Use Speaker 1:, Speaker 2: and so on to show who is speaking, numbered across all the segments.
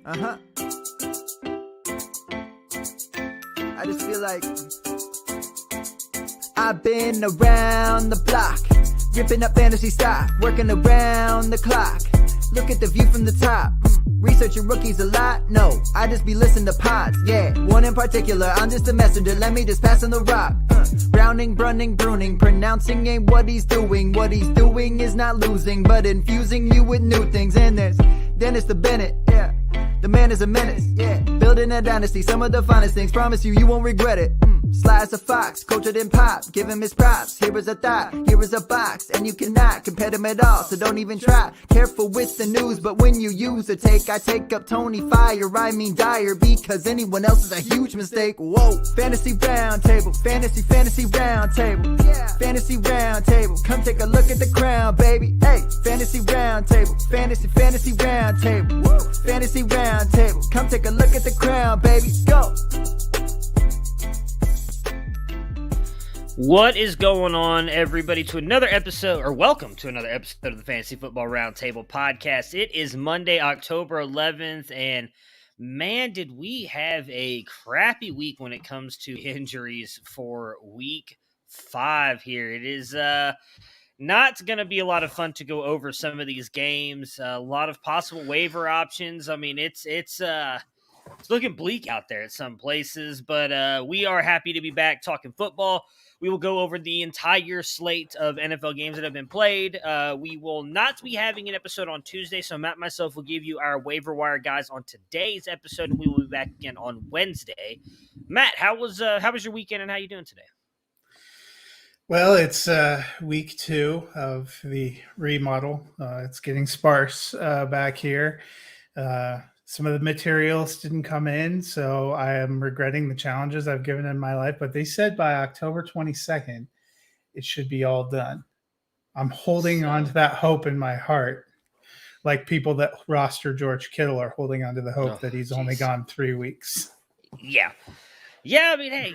Speaker 1: I just feel like I've been around the block, ripping up fantasy stock, working around the clock. Look at the view from the top. Researching rookies a lot? No, I just be listening to pods. Yeah, one in particular, I'm just a messenger. Let me just pass on the rock. Browning, brunning, pruning, pronouncing ain't what he's doing. What he's doing is not losing, but infusing you with new things. And there's Dennis the Bennett, yeah. The man is a menace, yeah. Building a dynasty, some of the finest things. Promise you, you won't regret it. Sly as a fox, cultured in pop. Give him his props. Here is a thought, here is a box. And you cannot compare them at all, so don't even try. Careful with the news, but when you use a take, I take up Tony Fire. I mean Dyer, because anyone else is a huge mistake. Whoa, fantasy round table, fantasy round table. Yeah. Fantasy round table, come take a look at the crown, baby. Hey, fantasy round table, fantasy round table. Woo. Fantasy round table, come take a look at the crown, baby. Go.
Speaker 2: What is going on, everybody, to another episode, or welcome to another episode of the Fantasy Football Roundtable podcast. It is Monday, October 11th, and man, did we have a crappy week when it comes to injuries for week 5 here. It is not going to be a lot of fun to go over some of these games. A lot of possible waiver options. I mean, it's looking bleak out there at some places, but we are happy to be back talking football. We will go over the entire slate of NFL games that have been played. We will not be having an episode on Tuesday, so Matt and myself will give you our waiver wire guys on today's episode, and we will be back again on Wednesday. Matt, how was your weekend, and how you doing today?
Speaker 3: Well, it's week 2 of the remodel. It's getting sparse back here. Some of the materials didn't come in, so I am regretting the challenges I've given in my life. But they said by October 22nd, it should be all done. I'm holding on to that hope in my heart, like people that roster George Kittle are holding on to the hope that he's only gone 3 weeks.
Speaker 2: Yeah. I mean, hey,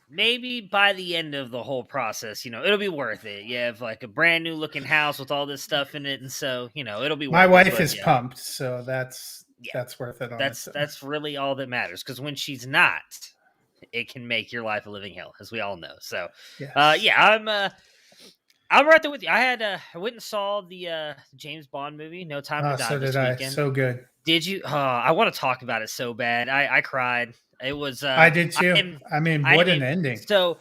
Speaker 2: maybe by the end of the whole process, it'll be worth it. You have like a brand new looking house with all this stuff in it, and so it'll be worth it.
Speaker 3: My wife is pumped, so that's worth it.
Speaker 2: That's really all that matters, because when she's not, it can make your life a living hell, as we all know. So,
Speaker 3: yes.
Speaker 2: I'm right there with you. I went and saw the James Bond movie, No Time to Die.
Speaker 3: So
Speaker 2: this
Speaker 3: did
Speaker 2: weekend.
Speaker 3: I. So good.
Speaker 2: Did you? I want to talk about it so bad. I cried. It was.
Speaker 3: I did too. What an ending.
Speaker 2: So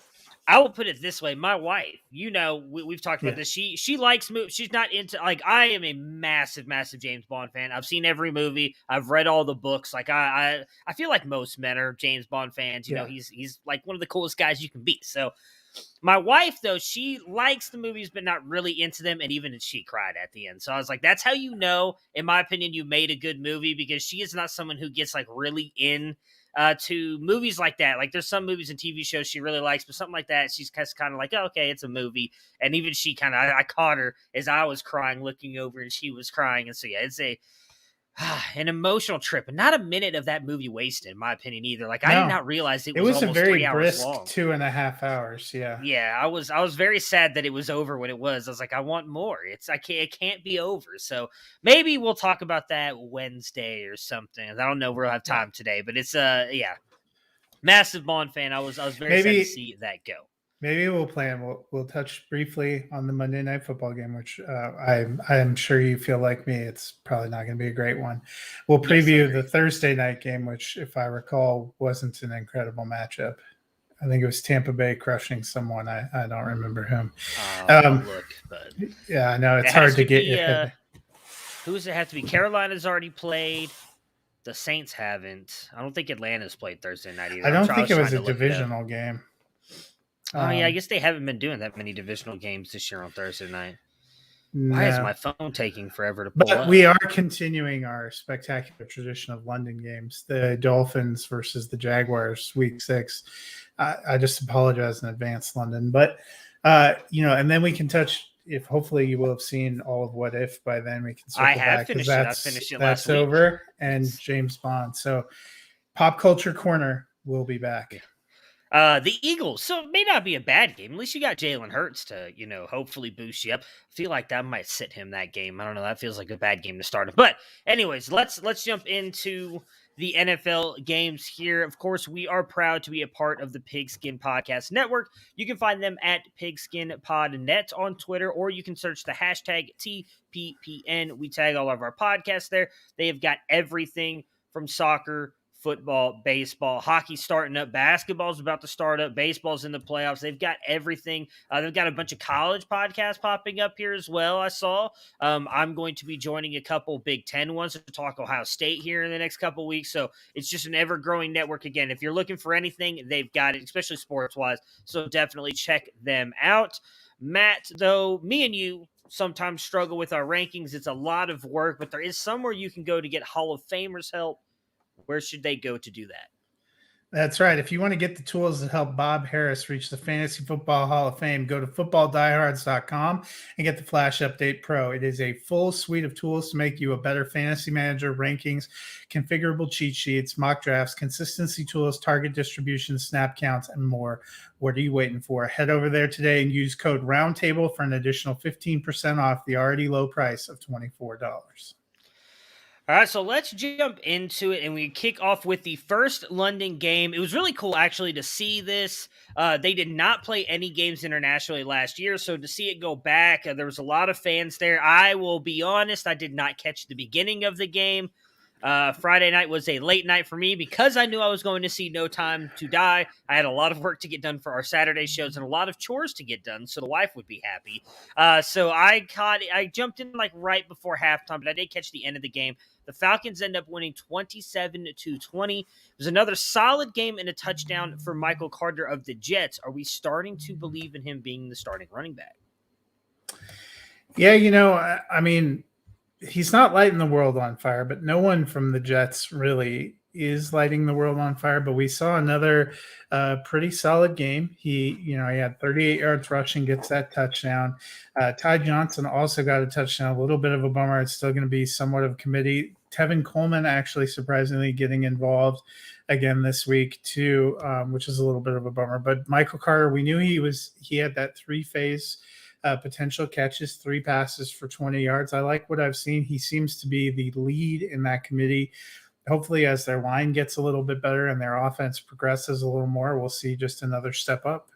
Speaker 2: I will put it this way: my wife, we've talked about this. She likes movies. She's not into I am a massive James Bond fan. I've seen every movie. I've read all the books. Like I feel like most men are James Bond fans. You know, he's like one of the coolest guys you can be. So my wife, though, she likes the movies, but not really into them. And even she cried at the end. So I was like, that's how in my opinion, you made a good movie, because she is not someone who gets like really in to movies like that. Like there's some movies and TV shows she really likes, but something like that, she's kind of like, oh, okay, it's a movie. And even she I caught her as I was crying, looking over, and she was crying. And so, it's an emotional trip, and not a minute of that movie wasted, in my opinion, either. Like I did not realize it was
Speaker 3: a
Speaker 2: almost
Speaker 3: very
Speaker 2: 3 hours
Speaker 3: brisk
Speaker 2: long.
Speaker 3: 2.5 hours. Yeah.
Speaker 2: Yeah. I was very sad that it was over when it was. I was like, I want more. It can't be over. So maybe we'll talk about that Wednesday or something. I don't know if we'll have time today, but it's massive Bond fan. I was very sad to see that go.
Speaker 3: Maybe we'll plan. We'll touch briefly on the Monday Night Football game, which I'm sure you feel like me. It's probably not going to be a great one. We'll preview the Thursday night game, which, if I recall, wasn't an incredible matchup. I think it was Tampa Bay crushing someone. I don't remember whom. Yeah, I know it's hard to get.
Speaker 2: Who does it have to be? Carolina's already played. The Saints haven't. I don't think Atlanta's played Thursday night either.
Speaker 3: I don't think it was a divisional game.
Speaker 2: I guess they haven't been doing that many divisional games this year on Thursday night. Why is my phone taking forever to pull up?
Speaker 3: But we are continuing our spectacular tradition of London games, the Dolphins versus the Jaguars, week 6. I just apologize in advance, London. But, and then we can touch, if hopefully you will have seen all of What If by then, we can circle back.
Speaker 2: Finished it. I finished it last
Speaker 3: week. That's over, and James Bond. So Pop Culture Corner will be back.
Speaker 2: The Eagles. So it may not be a bad game. At least you got Jalen Hurts to, hopefully boost you up. I feel like that might sit him that game. I don't know. That feels like a bad game to start him. But anyways, let's jump into the NFL games here. Of course, we are proud to be a part of the Pigskin Podcast Network. You can find them at PigskinPodNet on Twitter, or you can search the hashtag TPPN. We tag all of our podcasts there. They have got everything from soccer, football, baseball, hockey starting up, basketball's about to start up, baseball's in the playoffs. They've got everything. They've got a bunch of college podcasts popping up here as well, I saw. I'm going to be joining a couple Big Ten ones to talk Ohio State here in the next couple weeks. So it's just an ever-growing network. Again, if you're looking for anything, they've got it, especially sports-wise. So definitely check them out. Matt, though, me and you sometimes struggle with our rankings. It's a lot of work, but there is somewhere you can go to get Hall of Famers help. Where should they go to do that?
Speaker 3: That's right. If you want to get the tools that help Bob Harris reach the Fantasy Football Hall of Fame, go to footballdiehards.com and get the Flash Update Pro. It is a full suite of tools to make you a better fantasy manager, rankings, configurable cheat sheets, mock drafts, consistency tools, target distribution, snap counts, and more. What are you waiting for? Head over there today and use code ROUNDTABLE for an additional 15% off the already low price of $24.
Speaker 2: All right, so let's jump into it, and we kick off with the first London game. It was really cool, actually, to see this. They did not play any games internationally last year, so to see it go back, there was a lot of fans there. I will be honest, I did not catch the beginning of the game. Friday night was a late night for me because I knew I was going to see No Time to Die. I had a lot of work to get done for our Saturday shows and a lot of chores to get done, so the wife would be happy. So I jumped in like right before halftime, but I did catch the end of the game. The Falcons end up winning 27-20. It was another solid game and a touchdown for Michael Carter of the Jets. Are we starting to believe in him being the starting running back?
Speaker 3: Yeah, I mean, he's not lighting the world on fire, but no one from the Jets really is lighting the world on fire. But we saw another pretty solid game. He had 38 yards rushing, gets that touchdown. Ty Johnson also got a touchdown. A little bit of a bummer. It's still going to be somewhat of a committee. Tevin Coleman actually surprisingly getting involved again this week too, which is a little bit of a bummer. But Michael Carter, we knew he had that three-phase potential catches, 3 passes for 20 yards. I like what I've seen. He seems to be the lead in that committee. Hopefully, as their line gets a little bit better and their offense progresses a little more, we'll see just another step up.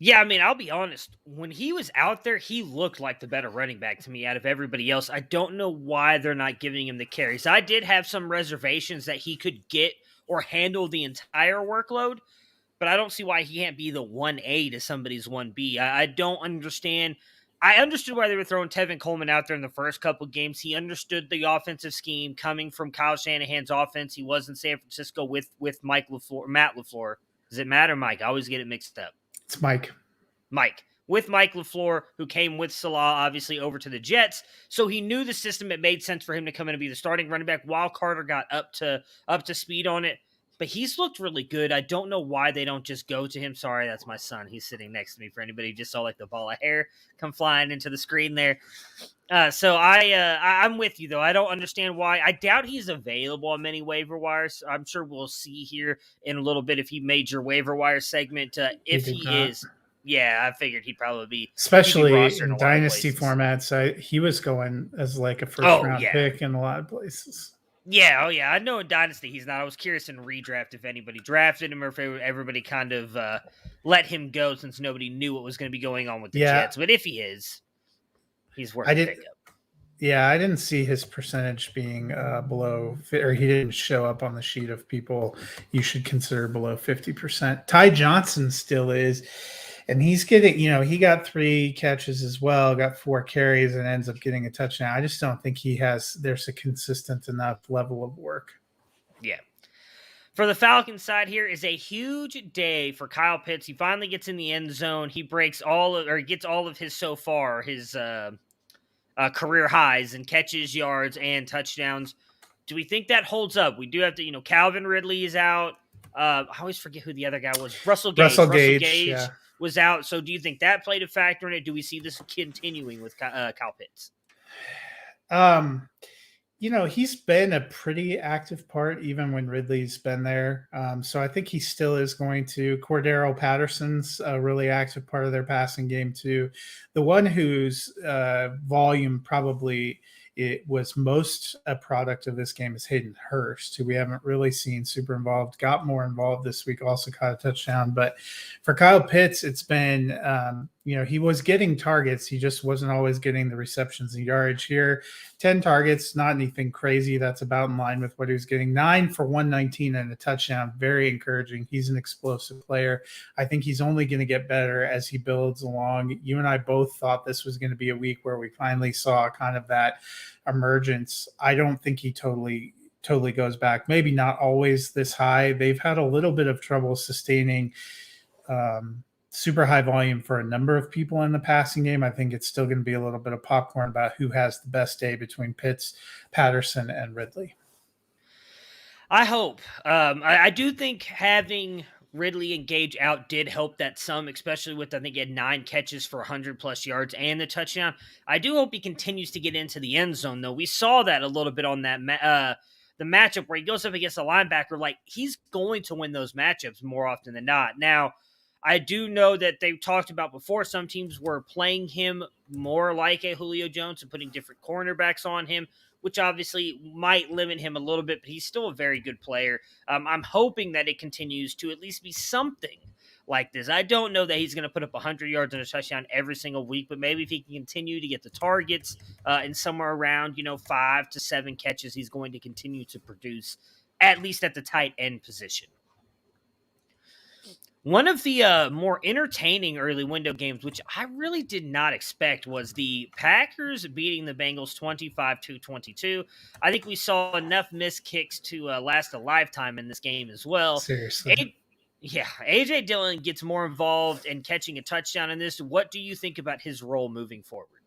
Speaker 2: Yeah, I mean, I'll be honest. When he was out there, he looked like the better running back to me out of everybody else. I don't know why they're not giving him the carries. I did have some reservations that he could get or handle the entire workload, but I don't see why he can't be the 1A to somebody's 1B. I don't understand. I understood why they were throwing Tevin Coleman out there in the first couple games. He understood the offensive scheme coming from Kyle Shanahan's offense. He was in San Francisco with Matt LaFleur. Does it matter, Mike? I always get it mixed up.
Speaker 3: It's Mike.
Speaker 2: With Mike LaFleur, who came with Salah, obviously, over to the Jets. So he knew the system. It made sense for him to come in and be the starting running back while Carter got up to speed on it. But he's looked really good. I don't know why they don't just go to him. Sorry, that's my son. He's sitting next to me for anybody who just saw like the ball of hair come flying into the screen there. So I'm with you, though. I don't understand why. I doubt he's available on many waiver wires. I'm sure we'll see here in a little bit if he made your waiver wire segment. If he is, yeah, I figured he'd probably be.
Speaker 3: Especially in dynasty formats. He was going as like a first-round pick in a lot of places.
Speaker 2: Yeah, I know in Dynasty he's not. I was curious in redraft if anybody drafted him or if everybody kind of let him go since nobody knew what was going to be going on with the Jets. But if he is, he's worth a pickup.
Speaker 3: Yeah, I didn't see his percentage being below, or he didn't show up on the sheet of people you should consider below 50%. Ty Johnson still is. And he's getting, he got 3 catches as well, got 4 carries and ends up getting a touchdown. I just don't think there's a consistent enough level of work.
Speaker 2: Yeah. For the Falcons side here is a huge day for Kyle Pitts. He finally gets in the end zone. He gets all of his career highs and catches, yards, and touchdowns. Do we think that holds up? We do have to, Calvin Ridley is out. I always forget who the other guy was. Russell Gage was out. So do you think that played a factor in it? Do we see this continuing with Kyle Pitts?
Speaker 3: He's been a pretty active part even when Ridley's been there. So I think he still is going to. Cordero Patterson's a really active part of their passing game too. The one whose volume probably it was most a product of this game is Hayden Hurst, who we haven't really seen super involved. Got more involved this week, also caught a touchdown. But for Kyle Pitts, it's been he was getting targets, he just wasn't always getting the receptions and yardage here. 10 targets, not anything crazy. That's about in line with what he was getting. 9 for 119 and a touchdown. Very encouraging. He's an explosive player. I think he's only going to get better as he builds along. You and I both thought this was going to be a week where we finally saw kind of that emergence. I don't think he totally goes back. Maybe not always this high. They've had a little bit of trouble sustaining super high volume for a number of people in the passing game. I think it's still going to be a little bit of popcorn about who has the best day between Pitts, Patterson, and Ridley.
Speaker 2: I hope. I do think having Ridley and Gage out did help that some, especially with, I think he had 9 catches for 100-plus yards and the touchdown. I do hope he continues to get into the end zone, though. We saw that a little bit on that the matchup where he goes up against a linebacker. Like, he's going to win those matchups more often than not. Now, I do know that they've talked about before, some teams were playing him more like a Julio Jones and putting different cornerbacks on him, which obviously might limit him a little bit, but he's still a very good player. I'm hoping that it continues to at least be something like this. I don't know that he's going to put up 100 yards and a touchdown every single week, but maybe if he can continue to get the targets and somewhere around, 5 to 7 catches, he's going to continue to produce, at least at the tight end position. One of the more entertaining early window games, which I really did not expect, was the Packers beating the Bengals 25-22. I think we saw enough missed kicks to last a lifetime in this game as well.
Speaker 3: Seriously.
Speaker 2: A.J. Dillon gets more involved in catching a touchdown in this. What do you think about his role moving forward?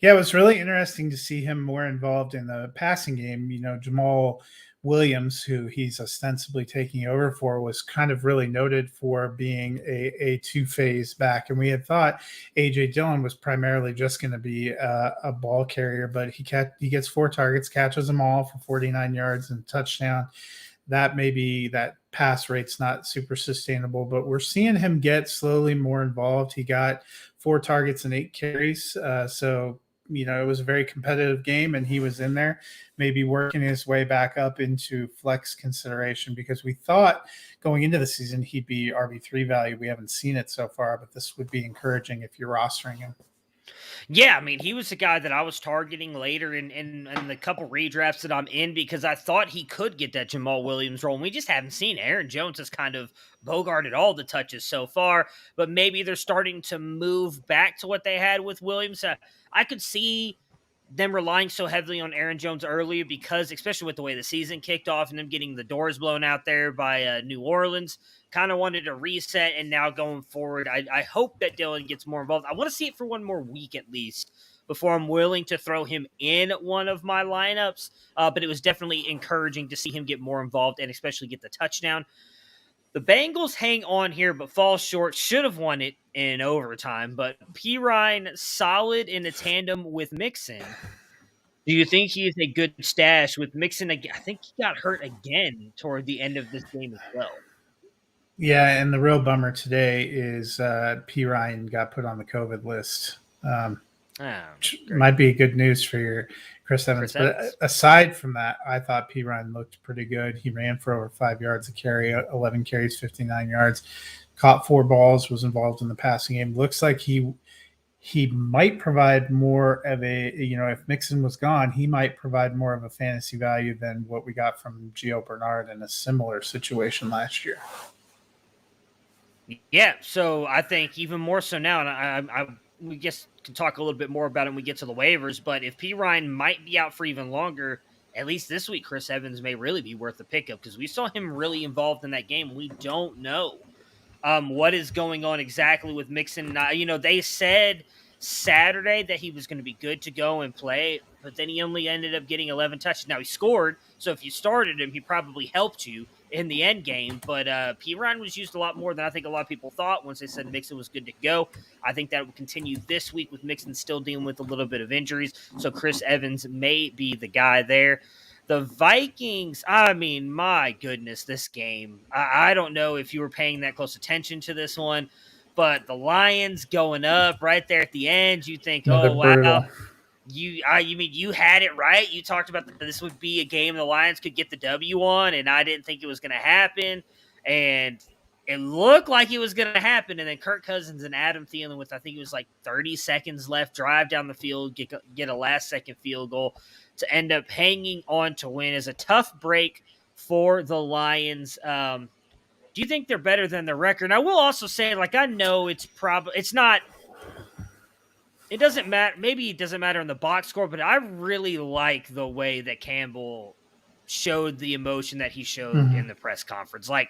Speaker 3: Yeah, it was really interesting to see him more involved in the passing game. Jamal Williams, who he's ostensibly taking over for, was kind of really noted for being a two-phase back. And we had thought A.J. Dillon was primarily just going to be a ball carrier, but he gets 4 targets, catches them all for 49 yards and a touchdown. That maybe that pass rate's not super sustainable, but we're seeing him get slowly more involved. He got 4 targets and 8 carries. So it was a very competitive game, and he was in there, maybe working his way back up into flex consideration, because we thought going into the season he'd be RB3 value. We haven't seen it so far, but this would be encouraging if you're rostering him.
Speaker 2: Yeah, I mean, he was the guy that I was targeting later in the couple redrafts that I'm in, because I thought he could get that Jamal Williams role. And we just haven't seen. Aaron Jones has kind of bogarted all the touches so far, but maybe they're starting to move back to what they had with Williams. I could see them relying so heavily on Aaron Jones earlier because, especially with the way the season kicked off and them getting the doors blown out there by New Orleans, kind of wanted to reset. And now going forward, I hope that Dillon gets more involved. I want to see it for one more week at least before I'm willing to throw him in one of my lineups. But it was definitely encouraging to see him get more involved and especially get the touchdown. The Bengals hang on here, but fall short. Should have won it in overtime. But Pirine solid in a tandem with Mixon. Do you think he is a good stash with Mixon? I think he got hurt again toward the end of this game as well.
Speaker 3: Yeah, and the real bummer today is Pirine got put on the COVID list. Might be good news for your Chris Evans. But aside from that, I thought Pirine looked pretty good. He ran for over 5 yards a carry, 11 carries, 59 yards, caught 4 balls, was involved in the passing game. Looks like he might provide more of a, if Mixon was gone, he might provide more of a fantasy value than what we got from Gio Bernard in a similar situation last year.
Speaker 2: Yeah, so I think even more so now, and we guess can talk a little bit more about it when we get to the waivers, but if Pirine might be out for even longer, at least this week, Chris Evans may really be worth a pickup because we saw him really involved in that game. We don't know what is going on exactly with Mixon. They said Saturday that he was going to be good to go and play, but then he only ended up getting 11 touches. Now, he scored, so if you started him, he probably helped you in the end game. But P. Ryan was used a lot more than I think a lot of people thought once they said Mixon was good to go. I think that will continue this week with Mixon still dealing with a little bit of injuries. So Chris Evans may be the guy there. The Vikings, I mean, my goodness, this game. I don't know if you were paying that close attention to this one, but the Lions going up right there at the end, you think,
Speaker 3: No, they're
Speaker 2: oh, wow.
Speaker 3: brutal.
Speaker 2: You mean you had it right? You talked about that this would be a game the Lions could get the W on, and I didn't think it was going to happen. And it looked like it was going to happen, and then Kirk Cousins and Adam Thielen with, I think it was like 30 seconds left, drive down the field, get a last-second field goal to end up hanging on to win. Is a tough break for the Lions. Do you think they're better than their record? And I will also say, like, I know it's not – it doesn't matter. Maybe it doesn't matter in the box score, but I really like the way that Campbell showed the emotion that he showed in the press conference. Like,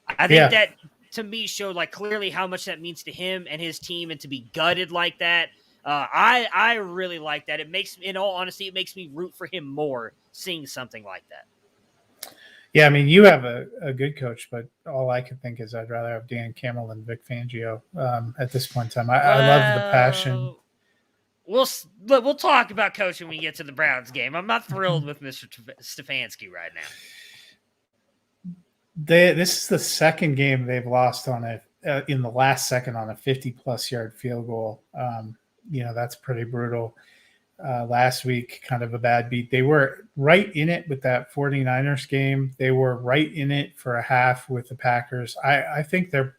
Speaker 2: I think that to me showed like clearly how much that means to him and his team, and to be gutted like that. I really like that. It makes, in all honesty, it makes me root for him more seeing something like that.
Speaker 3: Yeah, I mean, you have a good coach, but all I can think is I'd rather have Dan Campbell than Vic Fangio at this point in time. I love the passion.
Speaker 2: We'll talk about coaching when we get to the Browns game. I'm not thrilled with Mr. Stefanski right now.
Speaker 3: This is the second game they've lost on it in the last second on a 50-plus yard field goal. That's pretty brutal. Last week, kind of a bad beat. They were right in it with that 49ers game. They were right in it for a half with the Packers. I think they're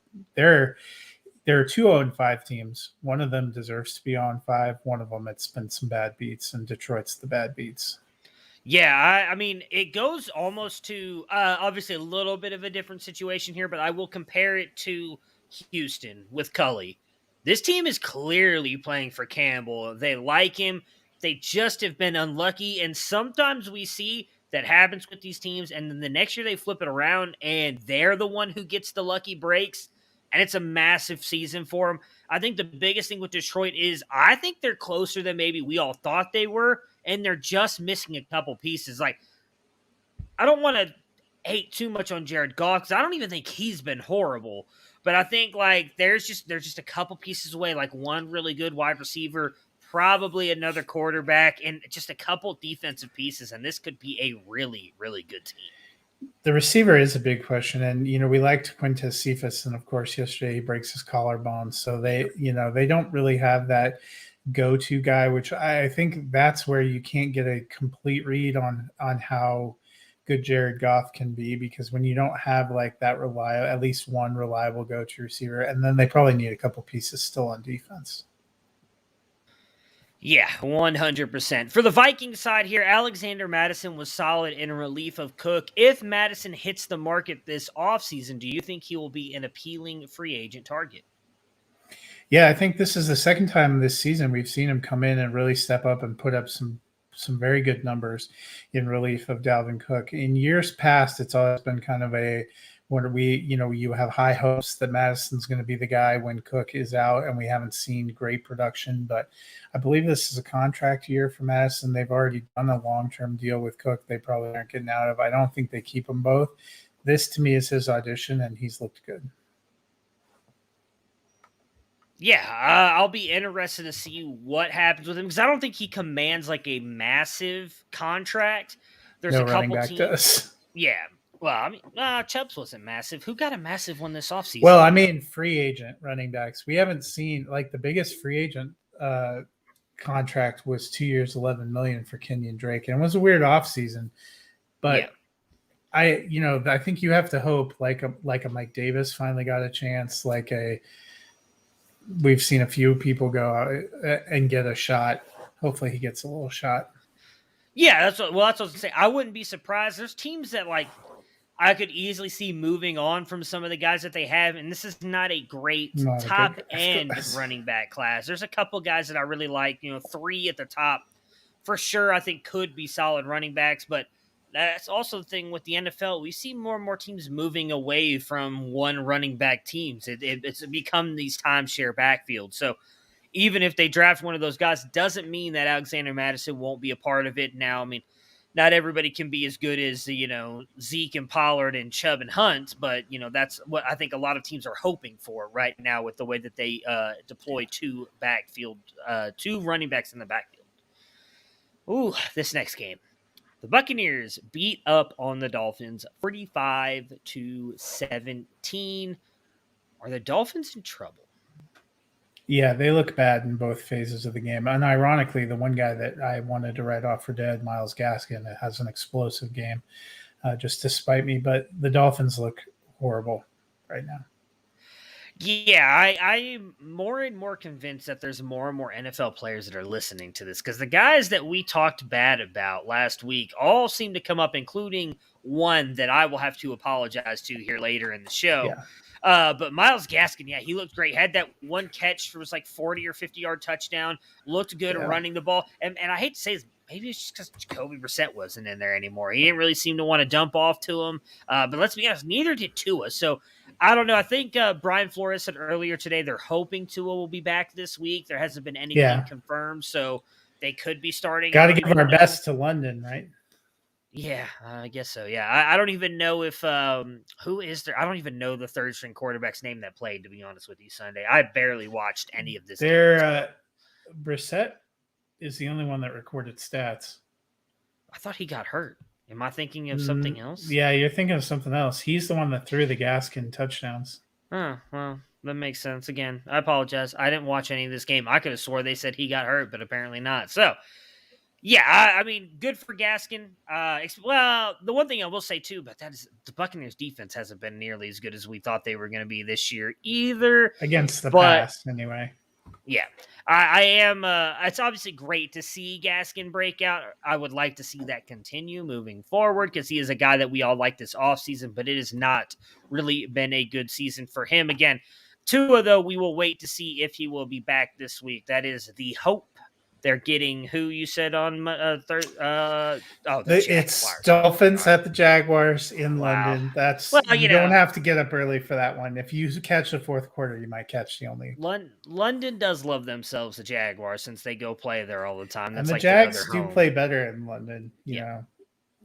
Speaker 3: 2-0-5 teams. One of them deserves to be on 5. One of them, it's been some bad beats, and Detroit's the bad beats.
Speaker 2: Yeah, I mean, it goes almost to obviously a little bit of a different situation here, but I will compare it to Houston with Culley. This team is clearly playing for Campbell. They like him. They just have been unlucky, and sometimes we see that happens with these teams, and then the next year they flip it around, and they're the one who gets the lucky breaks, and it's a massive season for them. I think the biggest thing with Detroit is I think they're closer than maybe we all thought they were, and they're just missing a couple pieces. Like, I don't want to hate too much on Jared Goff because I don't even think he's been horrible, but I think like there's just a couple pieces away, like one really good wide receiver, probably another quarterback, and just a couple defensive pieces, and this could be a really, really good team.
Speaker 3: The receiver is a big question, and we liked Quintez Cephas, and of course yesterday he breaks his collarbone, so they don't really have that go-to guy, which I think that's where you can't get a complete read on how good Jared Goff can be, because when you don't have like that at least one reliable go-to receiver, and then they probably need a couple pieces still on defense.
Speaker 2: Yeah, 100%. For the Vikings side here, Alexander Madison was solid in relief of Cook. If Madison hits the market this offseason, do you think he will be an appealing free agent target?
Speaker 3: Yeah, I think this is the second time this season we've seen him come in and really step up and put up some very good numbers in relief of Dalvin Cook. In years past, it's always been kind of you have high hopes that Madison's going to be the guy when Cook is out, and we haven't seen great production. But I believe this is a contract year for Madison. They've already done a long-term deal with Cook. They probably aren't getting out of. I don't think they keep them both. This, to me, is his audition, and he's looked good.
Speaker 2: Yeah, I'll be interested to see what happens with him, because I don't think he commands like a massive contract. There's
Speaker 3: no
Speaker 2: a couple
Speaker 3: running back
Speaker 2: teams.
Speaker 3: Does.
Speaker 2: Yeah. Well, I mean, Chubbs wasn't massive. Who got a massive one this offseason?
Speaker 3: Well, I mean, free agent running backs. We haven't seen like the biggest free agent contract was 2 years, $11 million for Kenyon Drake, and it was a weird offseason. But yeah. I think you have to hope like a Mike Davis finally got a chance. We've seen a few people go out and get a shot. Hopefully, he gets a little shot.
Speaker 2: Yeah, that's what I was gonna say. I wouldn't be surprised. There's teams that I could easily see moving on from some of the guys that they have, and this is not a great top-end running back class. There's a couple guys that I really like, 3 at the top for sure I think could be solid running backs, but that's also the thing with the NFL. We see more and more teams moving away from one running back teams. It's become these timeshare backfields. So even if they draft one of those guys, doesn't mean that Alexander Madison won't be a part of it. Now, I mean, not everybody can be as good as, Zeke and Pollard and Chubb and Hunt, but, that's what I think a lot of teams are hoping for right now with the way that they deploy two running backs in the backfield. Ooh, this next game. The Buccaneers beat up on the Dolphins 45-17. Are the Dolphins in trouble?
Speaker 3: Yeah, they look bad in both phases of the game. And ironically, the one guy that I wanted to write off for dead, Myles Gaskin, has an explosive game, just to spite me. But the Dolphins look horrible right now.
Speaker 2: Yeah, I'm more and more convinced that there's more and more NFL players that are listening to this because the guys that we talked bad about last week all seem to come up, including one that I will have to apologize to here later in the show.
Speaker 3: Yeah.
Speaker 2: But Myles Gaskin, yeah, he looked great. Had that one catch for was like 40 or 50-yard touchdown. Looked good running the ball. And I hate to say this, maybe it's just because Jacoby Brissett wasn't in there anymore. He didn't really seem to want to dump off to him. But let's be honest, neither did Tua. So I don't know. I think Brian Flores said earlier today they're hoping Tua will be back this week. There hasn't been anything confirmed, so they could be starting.
Speaker 3: Got to give our best to London, right?
Speaker 2: Yeah, I guess so. Yeah, I don't even know if who is there. I don't even know the third string quarterback's name that played. To be honest with you, Sunday, I barely watched any of this.
Speaker 3: Brissett is the only one that recorded stats.
Speaker 2: I thought he got hurt. Am I thinking of something else?
Speaker 3: Yeah, you're thinking of something else. He's the one that threw the Gaskin touchdowns.
Speaker 2: Oh, well, that makes sense. Again, I apologize. I didn't watch any of this game. I could have swore they said he got hurt, but apparently not. So, yeah, I mean, good for Gaskin. Well, the one thing I will say, too, about that is the Buccaneers' defense hasn't been nearly as good as we thought they were going to be this year either.
Speaker 3: Against the pass, anyway.
Speaker 2: Yeah. I am. It's obviously great to see Gaskin break out. I would like to see that continue moving forward because he is a guy that we all like this offseason, but it has not really been a good season for him. Again, Tua, though, we will wait to see if he will be back this week. That is the hope. They're getting who you said on
Speaker 3: it's Dolphins at the Jaguars in London. That's you don't have to get up early for that one. If you catch the fourth quarter, you might catch the only.
Speaker 2: London does love themselves the Jaguars since they go play there all the time. That's
Speaker 3: and the
Speaker 2: like
Speaker 3: Jags do play better in London. You know,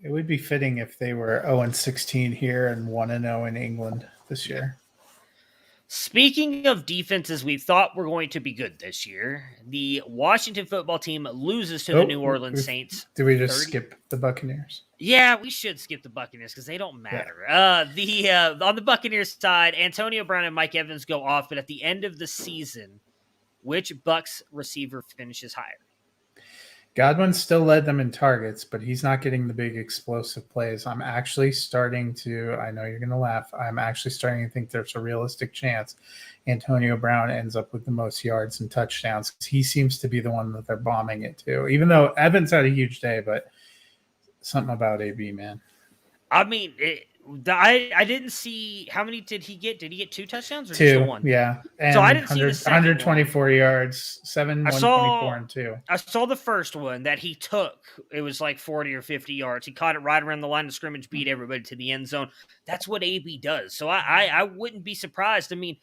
Speaker 3: it would be fitting if they were 0-16 here and 1-0 in England this year.
Speaker 2: Speaking of defenses we thought were going to be good this year, the Washington football team loses to the New Orleans Saints.
Speaker 3: Do we just skip the Buccaneers?
Speaker 2: Yeah, we should skip the Buccaneers because they don't matter. Yeah. On the Buccaneers side, Antonio Brown and Mike Evans go off, but at the end of the season, which Bucs receiver finishes higher?
Speaker 3: Godwin still led them in targets, but he's not getting the big explosive plays. I'm actually starting to, I know you're going to laugh, I'm actually starting to think there's a realistic chance Antonio Brown ends up with the most yards and touchdowns. He seems to be the one that they're bombing it to, even though Evans had a huge day, but something about AB, man.
Speaker 2: I mean, I didn't see how many did he get? Did he get 2 touchdowns or
Speaker 3: two,
Speaker 2: just one?
Speaker 3: Yeah. And
Speaker 2: so I didn't see the
Speaker 3: 124
Speaker 2: one.
Speaker 3: Yards, 124 and 2.
Speaker 2: I saw the first one that he took. It was like 40 or 50 yards. He caught it right around the line of scrimmage, beat everybody to the end zone. That's what AB does. So I wouldn't be surprised. I mean,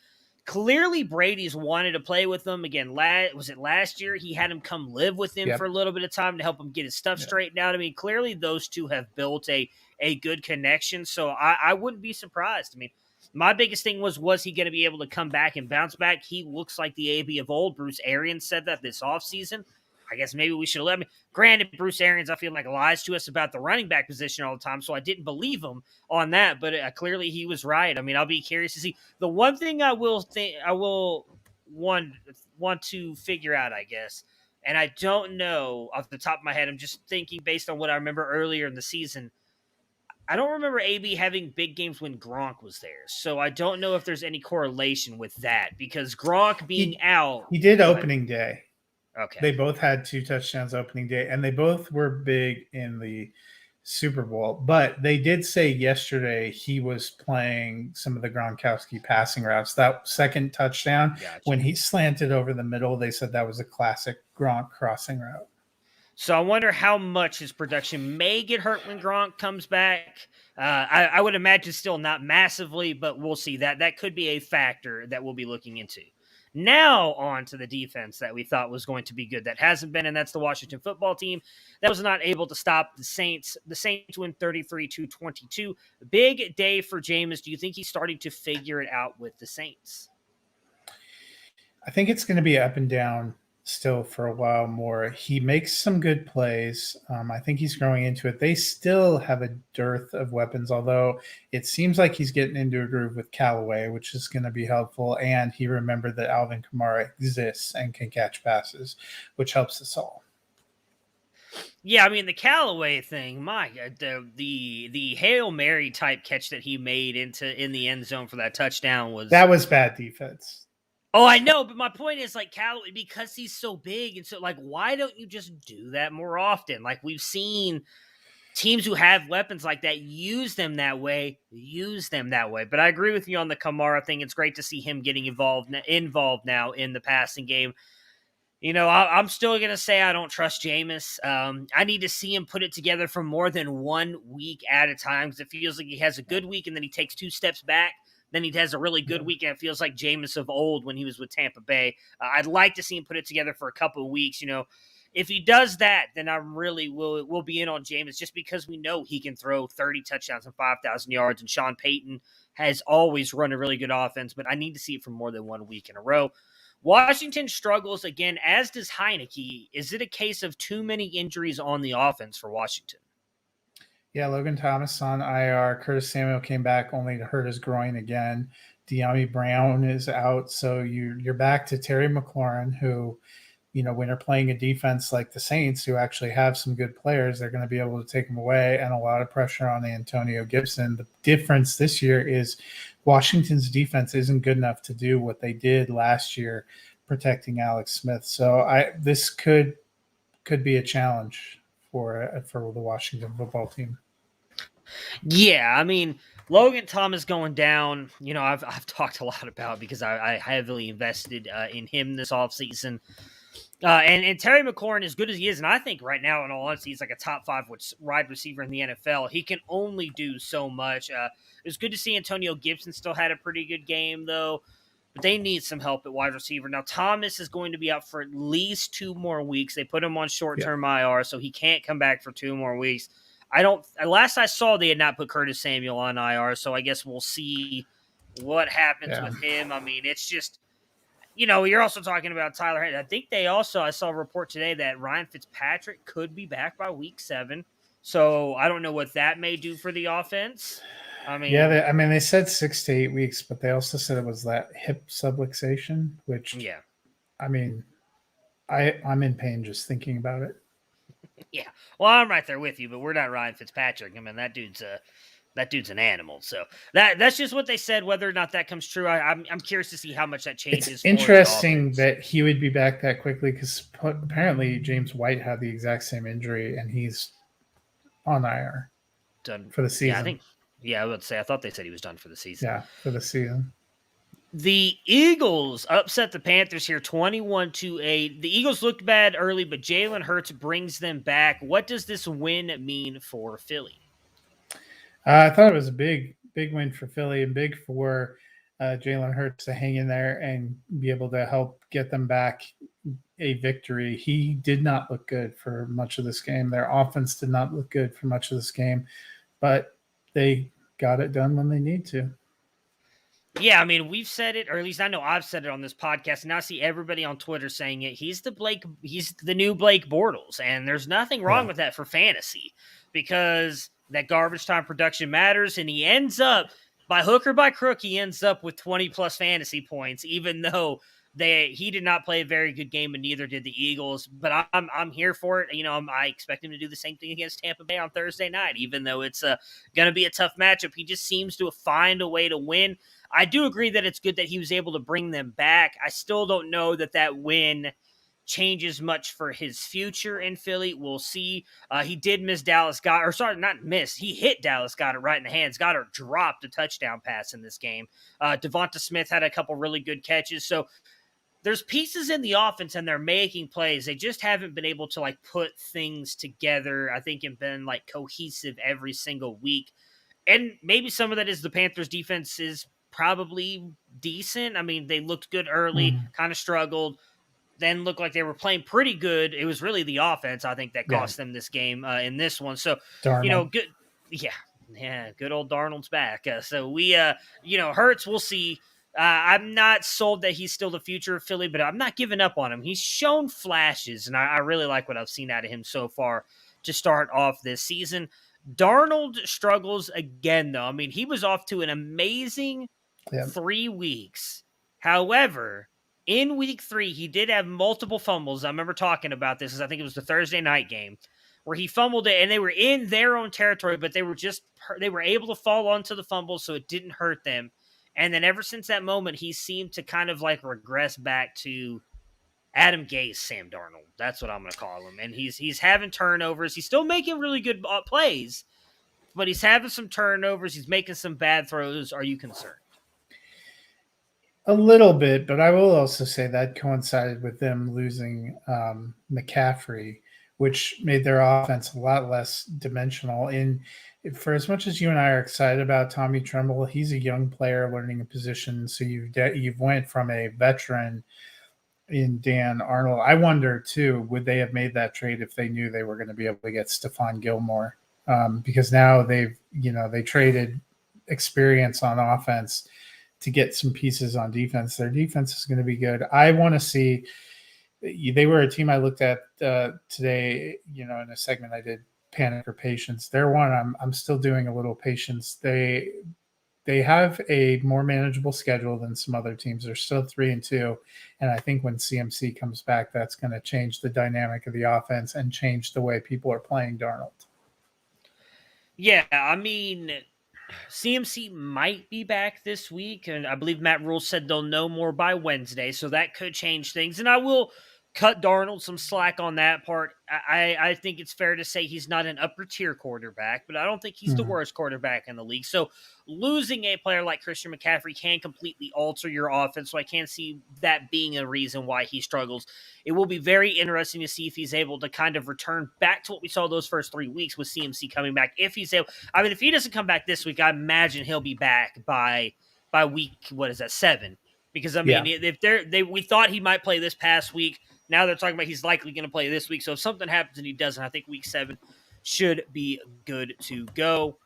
Speaker 2: clearly Brady's wanted to play with him again. Was it last year? He had him come live with him for a little bit of time to help him get his stuff straightened out. I mean, clearly those two have built a good connection. So I wouldn't be surprised. I mean, my biggest thing was he going to be able to come back and bounce back? He looks like the AB of old. Bruce Arians said that this offseason. I guess maybe we should have let me. Granted, Bruce Arians, I feel like, lies to us about the running back position all the time, so I didn't believe him on that. But clearly, he was right. I mean, I'll be curious to see. The one thing I will want to figure out, I guess, and I don't know off the top of my head. I'm just thinking based on what I remember earlier in the season. I don't remember AB having big games when Gronk was there, so I don't know if there's any correlation with that because Gronk being out.
Speaker 3: He did opening day.
Speaker 2: Okay.
Speaker 3: They both had 2 touchdowns opening day, and they both were big in the Super Bowl. But they did say yesterday he was playing some of the Gronkowski passing routes. That second touchdown, when he slanted over the middle, they said that was a classic Gronk crossing route.
Speaker 2: So I wonder how much his production may get hurt when Gronk comes back. I would imagine still not massively, but we'll see. That could be a factor that we'll be looking into. Now on to the defense that we thought was going to be good. That hasn't been, and that's the Washington football team that was not able to stop the Saints. The Saints win 33-22. Big day for Jameis. Do you think he's starting to figure it out with the Saints?
Speaker 3: I think it's going to be up and down still for a while more. He makes some good plays. I think he's growing into it. They still have a dearth of weapons, although it seems like he's getting into a groove with Callaway, which is going to be helpful. And he remembered that Alvin Kamara exists and can catch passes, which helps us all.
Speaker 2: Yeah, I mean the Callaway thing, my God, the Hail Mary type catch that he made in the end zone for that touchdown was
Speaker 3: bad defense.
Speaker 2: Oh, I know, but my point is, like, Callaway, because he's so big, and so, like, why don't you just do that more often? Like, we've seen teams who have weapons like that use them that way. But I agree with you on the Kamara thing. It's great to see him getting involved now in the passing game. You know, I'm still going to say I don't trust Jameis. I need to see him put it together for more than 1 week at a time, because it feels like he has a good week and then he takes 2 steps back. Then he has a really good week, and it feels like Jameis of old when he was with Tampa Bay. I'd like to see him put it together for a couple of weeks. You know, if he does that, then I really will be in on Jameis, just because we know he can throw 30 touchdowns and 5,000 yards, and Sean Payton has always run a really good offense, but I need to see it for more than 1 week in a row. Washington struggles again, as does Heineke. Is it a case of too many injuries on the offense for Washington?
Speaker 3: Yeah, Logan Thomas on IR. Curtis Samuel came back only to hurt his groin again. De'Ami Brown is out. So you're back to Terry McLaurin, who, you know, when you're playing a defense like the Saints, who actually have some good players, they're going to be able to take them away, and a lot of pressure on Antonio Gibson. The difference this year is Washington's defense isn't good enough to do what they did last year protecting Alex Smith. So this could be a challenge for the Washington football team.
Speaker 2: Yeah, I mean, Logan Thomas going down, you know, I've talked a lot about, because I heavily invested in him this offseason. And Terry McLaurin, as good as he is, and I think right now, in all honesty, he's like a top 5 wide receiver in the NFL. He can only do so much. It was good to see Antonio Gibson still had a pretty good game, though. But they need some help at wide receiver. Now, Thomas is going to be out for at least 2 more weeks. They put him on short-term IR, so he can't come back for 2 more weeks. Last I saw, they had not put Curtis Samuel on IR, so I guess we'll see what happens with him. I mean, it's just, you know, you're also talking about Tyler Henry. I think I saw a report today that Ryan Fitzpatrick could be back by week 7. So I don't know what that may do for the offense. I mean,
Speaker 3: they said 6 to 8 weeks, but they also said it was that hip subluxation, which,
Speaker 2: yeah,
Speaker 3: I mean, I'm in pain just thinking about it.
Speaker 2: Yeah, well, I'm right there with you, but we're not Ryan Fitzpatrick. I mean, that dude's an animal. So that's just what they said. Whether or not that comes true, I'm curious to see how much that changes.
Speaker 3: It's interesting that he would be back that quickly, because apparently James White had the exact same injury, and he's on IR
Speaker 2: done
Speaker 3: for the season.
Speaker 2: I would say I thought they said he was done for the season.
Speaker 3: Yeah, for the season.
Speaker 2: The Eagles upset the Panthers here 21-8. The Eagles looked bad early, but Jalen Hurts brings them back. What does this win mean for Philly?
Speaker 3: I thought it was a big win for Philly, and big for Jalen Hurts to hang in there and be able to help get them back a victory. He did not look good for much of this game. Their offense did not look good for much of this game, but they got it done when they need to.
Speaker 2: Yeah, I mean, we've said it, or at least I know I've said it on this podcast, and I see everybody on Twitter saying it. He's the new Blake Bortles, and there's nothing wrong with that for fantasy, because that garbage time production matters, and he ends up, by hook or by crook, he ends up with 20-plus fantasy points, even though he did not play a very good game, and neither did the Eagles. But I'm here for it. You know, I expect him to do the same thing against Tampa Bay on Thursday night, even though it's going to be a tough matchup. He just seems to find a way to win. I do agree that it's good that he was able to bring them back. I still don't know that win changes much for his future in Philly. We'll see. He did miss Dallas Goedert, or sorry, not miss. He hit Dallas Goedert right in the hands. Goedert dropped a touchdown pass in this game. Devonta Smith had a couple really good catches. So there's pieces in the offense, and they're making plays. They just haven't been able to put things together, I think, and been cohesive every single week. And maybe some of that is the Panthers defense is probably decent. I mean, they looked good early, kind of struggled, then looked like they were playing pretty good. It was really the offense, I think, that cost them this game in this one. So,
Speaker 3: Darnold.
Speaker 2: good. Yeah, good old Darnold's back. So we, Hurts, we'll see. I'm not sold that he's still the future of Philly, but I'm not giving up on him. He's shown flashes, and I really like what I've seen out of him so far to start off this season. Darnold struggles again, though. I mean, he was off to an amazing 3 weeks. However, in week 3, he did have multiple fumbles. I remember talking about this, because I think it was the Thursday night game, where he fumbled it, and they were in their own territory, but they were able to fall onto the fumble, so it didn't hurt them. And then ever since that moment, he seemed to kind of like regress back to Adam Gase, Sam Darnold. That's what I'm going to call him. And he's having turnovers. He's still making really good plays, but he's having some turnovers. He's making some bad throws. Are you concerned?
Speaker 3: A little bit, but I will also say that coincided with them losing McCaffrey, which made their offense a lot less dimensional. And for as much as you and I are excited about Tommy Tremble, he's a young player learning a position. So you've went from a veteran in Dan Arnold. I wonder too, would they have made that trade if they knew they were going to be able to get Stephon Gilmore? Because now they traded experience on offense to get some pieces on defense. Their defense is going to be good. I want to see. They were a team I looked at today, in a segment I did, Panic or Patience. They're one I'm still doing a little patience. They have a more manageable schedule than some other teams. They're still 3-2, and I think when CMC comes back, that's going to change the dynamic of the offense and change the way people are playing Darnold.
Speaker 2: Yeah, I mean, CMC might be back this week, and I believe Matt Rule said they'll know more by Wednesday, so that could change things. And I will cut Darnold some slack on that part. I think it's fair to say he's not an upper-tier quarterback, but I don't think he's the worst quarterback in the league. So losing a player like Christian McCaffrey can completely alter your offense, so I can't see that being a reason why he struggles. It will be very interesting to see if he's able to kind of return back to what we saw those first 3 weeks with CMC coming back. If he's able, if he doesn't come back this week, I imagine he'll be back by week, 7? Because, if we thought he might play this past week. Now they're talking about he's likely going to play this week. So if something happens and he doesn't, I think week 7 should be good to go.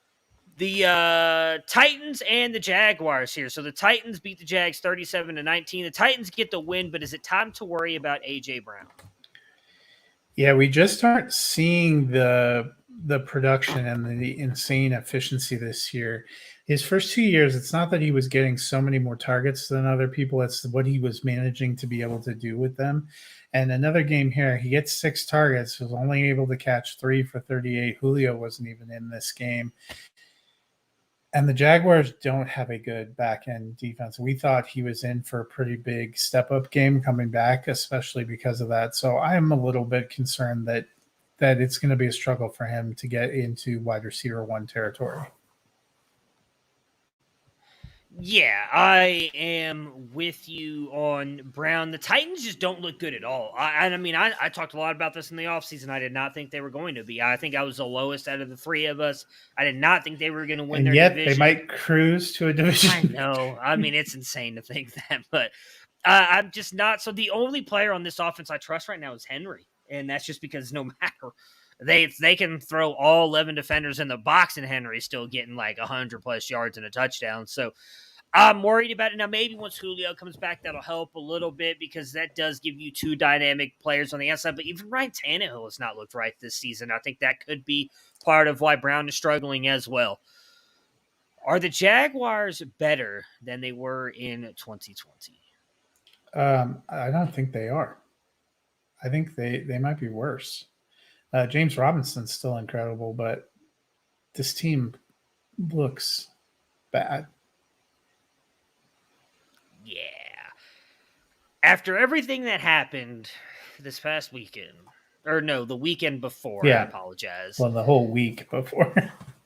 Speaker 2: The Titans and the Jaguars here. So the Titans beat the Jags 37-19. The Titans get the win, but is it time to worry about A.J. Brown?
Speaker 3: Yeah, we just aren't seeing the production and the insane efficiency this year. His first 2 years, it's not that he was getting so many more targets than other people. It's what he was managing to be able to do with them. And another game here, he gets 6 targets, was only able to catch 3 for 38. Julio wasn't even in this game. And the Jaguars don't have a good back-end defense. We thought he was in for a pretty big step-up game coming back, especially because of that. So I am a little bit concerned that it's going to be a struggle for him to get into wide receiver 1 territory.
Speaker 2: Yeah, I am with you on Brown. The Titans just don't look good at all. I talked a lot about this in the offseason. I did not think they were going to be. I think I was the lowest out of the 3 of us. I did not think they were going to win their division.
Speaker 3: And yet they might cruise to a division.
Speaker 2: I know. It's insane to think that. But I'm just not. So the only player on this offense I trust right now is Henry. And that's just because no matter they can throw all 11 defenders in the box, and Henry's still getting like 100+ yards and a touchdown. So I'm worried about it. Now, maybe once Julio comes back, that'll help a little bit, because that does give you 2 dynamic players on the outside. But even Ryan Tannehill has not looked right this season. I think that could be part of why Brown is struggling as well. Are the Jaguars better than they were in 2020?
Speaker 3: I don't think they are. I think they might be worse. James Robinson's still incredible, but this team looks bad.
Speaker 2: Yeah. After everything that happened this past weekend, or no, the weekend before, I apologize.
Speaker 3: Well, the whole week before.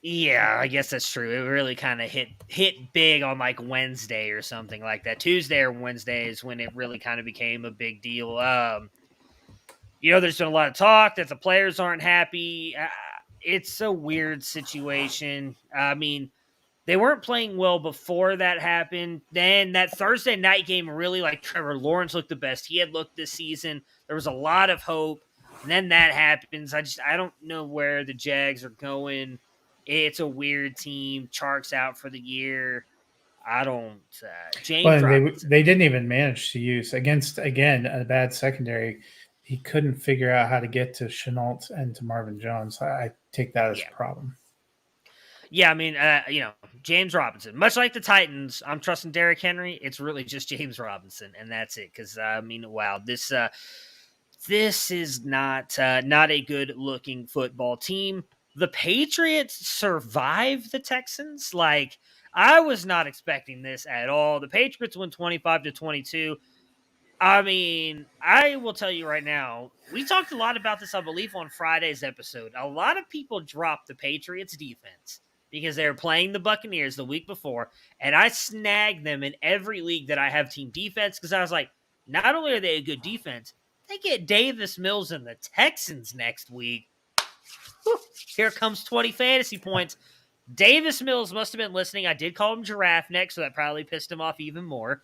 Speaker 2: Yeah, I guess that's true. It really kind of hit big on like Wednesday or something like that. Tuesday or Wednesday is when it really kind of became a big deal. There's been a lot of talk that the players aren't happy. It's a weird situation. They They weren't playing well before that happened. Then that Thursday night game, really, like, Trevor Lawrence looked the best he had looked this season. There was a lot of hope. And then that happens. I don't know where the Jags are going. It's a weird team. Chark's out for the year. I don't. James Robinson.
Speaker 3: They didn't even manage to use against, again, a bad secondary. He couldn't figure out how to get to Chenault and to Marvin Jones. I take that as a problem.
Speaker 2: Yeah, I mean, James Robinson. Much like the Titans, I'm trusting Derrick Henry. It's really just James Robinson, and that's it. Because wow, this is not a good looking football team. The Patriots survived the Texans. Like, I was not expecting this at all. The Patriots win 25-22. I mean, I will tell you right now, we talked a lot about this, I believe, on Friday's episode. A lot of people dropped the Patriots defense because they were playing the Buccaneers the week before, and I snagged them in every league that I have team defense because I was like, not only are they a good defense, they get Davis Mills and the Texans next week. Whew, here comes 20 fantasy points. Davis Mills must have been listening. I did call him Giraffe next, so that probably pissed him off even more.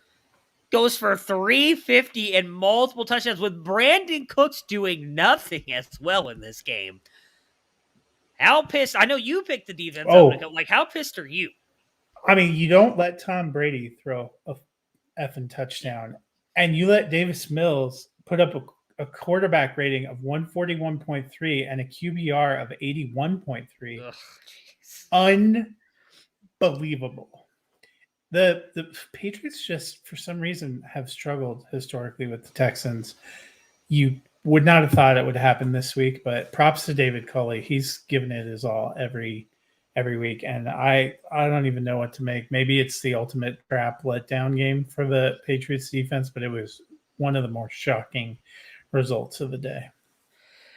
Speaker 2: Goes for 350 and multiple touchdowns with Brandon Cooks doing nothing as well in this game. How pissed? I know you picked the defense. Like, how pissed are you?
Speaker 3: I mean, you don't let Tom Brady throw a effing touchdown, and you let Davis Mills put up a quarterback rating of 141.3 and a QBR of 81.3. Unbelievable. The Patriots just, for some reason, have struggled historically with the Texans. You would not have thought it would happen this week, but props to David Culley. He's given it his all every week, and I don't even know what to make. Maybe it's the ultimate trap letdown game for the Patriots defense, but it was one of the more shocking results of the day.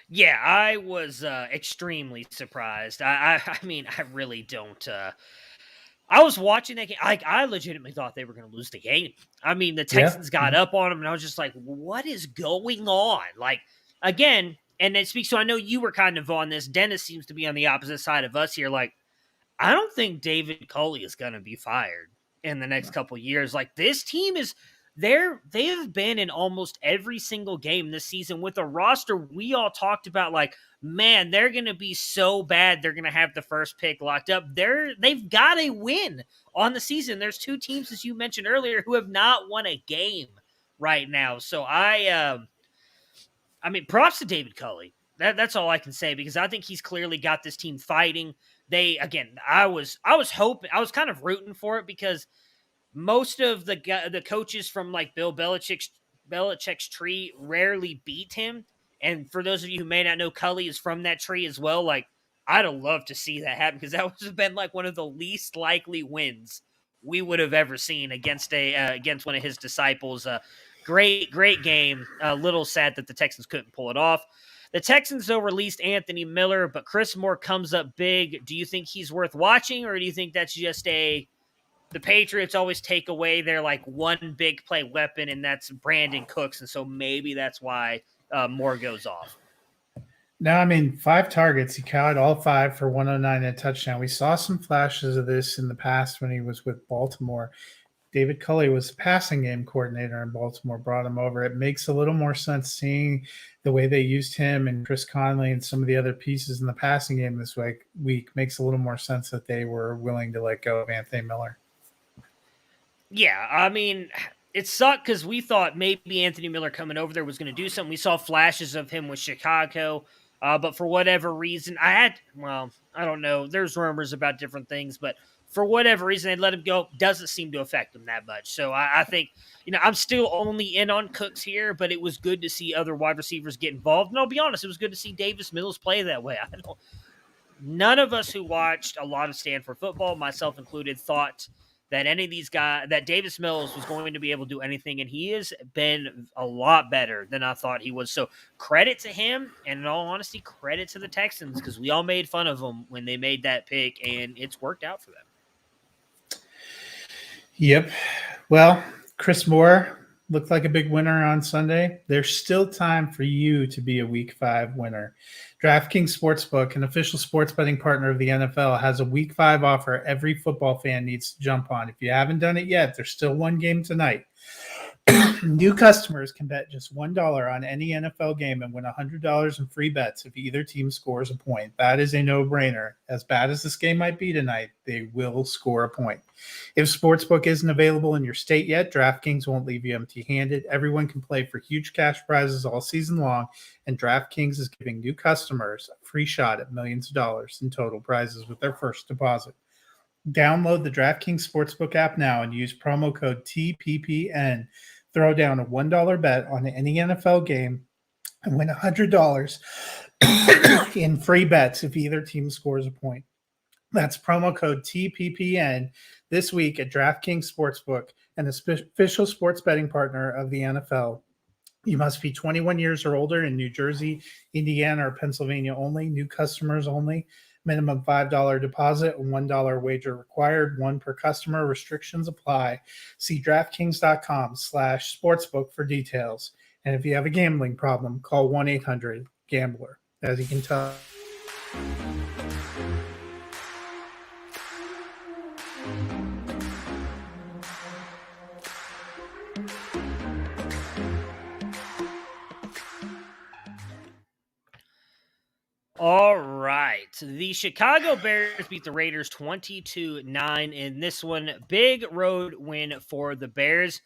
Speaker 2: Yeah, I was extremely surprised. I mean, I really don't. I was watching that game. I legitimately thought they were going to lose the game. I mean, the Texans got up on them, and I was just like, what is going on? Like, again, and it speaks, so I know you were kind of on this. Dennis seems to be on the opposite side of us here. Like, I don't think David Culley is going to be fired in the next couple of years. Like, this team is they have been in almost every single game this season with a roster we all talked about, like, man, they're going to be so bad they're going to have the first pick locked up. They've got a win on the season. There's two teams, as you mentioned earlier, who have not won a game right now. So I mean, props to David Culley. That's all I can say, because I think he's clearly got this team fighting. I was hoping, I was kind of rooting for it, because most of the coaches from, like, Bill Belichick's tree rarely beat him. And for those of you who may not know, Culley is from that tree as well. Like, I'd have loved to see that happen, because that would have been like one of the least likely wins we would have ever seen against one of his disciples. Great game. A little sad that the Texans couldn't pull it off. The Texans, though, released Anthony Miller, but Chris Moore comes up big. Do you think he's worth watching, or do you think that's just the Patriots always take away their, like, one big play weapon, and that's Brandon Cooks, and so maybe that's why Moore goes off?
Speaker 3: No, I mean, 5 targets. He caught all 5 for 109 and a touchdown. We saw some flashes of this in the past when he was with Baltimore. David Culley was the passing game coordinator in Baltimore, brought him over. It makes a little more sense seeing the way they used him and Chris Conley and some of the other pieces in the passing game this week. Makes a little more sense that they were willing to let go of Anthony Miller.
Speaker 2: Yeah, I mean, it sucked because we thought maybe Anthony Miller coming over there was going to do something. We saw flashes of him with Chicago, but for whatever reason, I don't know. There's rumors about different things, but for whatever reason, they let him go. Doesn't seem to affect him that much. So I think, I'm still only in on Cooks here, but it was good to see other wide receivers get involved. And I'll be honest, it was good to see Davis Mills play that way. None of us who watched a lot of Stanford football, myself included, thought that any of these guys, that Davis Mills was going to be able to do anything, and he has been a lot better than I thought he was. So credit to him, and in all honesty, credit to the Texans, because we all made fun of them when they made that pick, and it's worked out for them.
Speaker 3: Yep. Well, Chris Moore looked like a big winner on Sunday. There's still time for you to be a Week 5 winner. DraftKings Sportsbook, an official sports betting partner of the NFL, has a Week 5 offer every football fan needs to jump on. If you haven't done it yet, there's still one game tonight. New customers can bet just $1 on any NFL game and win $100 in free bets if either team scores a point. That is a no-brainer. As bad as this game might be tonight, they will score a point. If Sportsbook isn't available in your state yet, DraftKings won't leave you empty-handed. Everyone can play for huge cash prizes all season long, and DraftKings is giving new customers a free shot at millions of dollars in total prizes with their first deposit. Download the DraftKings Sportsbook app now and use promo code TPPN. Throw down a $1 bet on any NFL game and win $100 in free bets if either team scores a point. That's promo code TPPN this week at DraftKings Sportsbook, an official sports betting partner of the NFL. You must be 21 years or older in New Jersey, Indiana, or Pennsylvania only. New customers only. Minimum $5 deposit and $1 wager required. One per customer. Restrictions apply. See DraftKings.com/sportsbook for details. And if you have a gambling problem, call 1-800-GAMBLER. As you can tell.
Speaker 2: All right. The Chicago Bears beat the Raiders 22-9 in this one. Big road win for the Bears.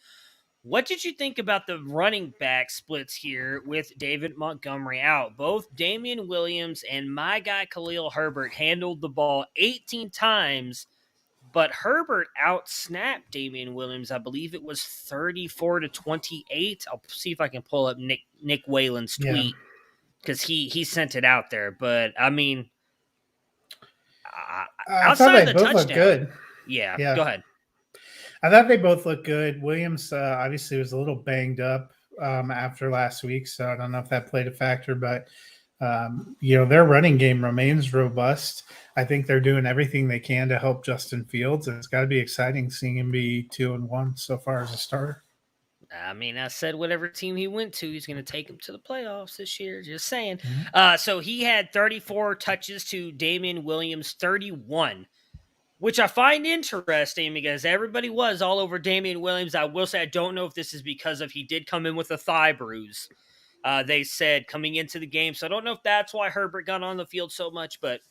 Speaker 2: What did you think about the running back splits here with David Montgomery out? Both Damian Williams and my guy Khalil Herbert handled the ball 18 times, but Herbert out-snapped Damian Williams. I believe it was 34-28. I'll see if I can pull up Nick Whalen's tweet. Yeah. Because he sent it out there, but I mean, outside of the touchdown,
Speaker 3: good.
Speaker 2: Yeah, go ahead.
Speaker 3: I thought they both looked good. Williams obviously was a little banged up after last week, so I don't know if that played a factor. But their running game remains robust. I think they're doing everything they can to help Justin Fields, and it's got to be exciting seeing him be 2-1 so far as a starter.
Speaker 2: I mean, I said whatever team he went to, he's going to take him to the playoffs this year. Just saying.
Speaker 3: Mm-hmm.
Speaker 2: So he had 34 touches to Damian Williams' 31, which I find interesting because everybody was all over Damian Williams. I will say I don't know if this is because of he did come in with a thigh bruise, they said, coming into the game. So I don't know if that's why Herbert got on the field so much, but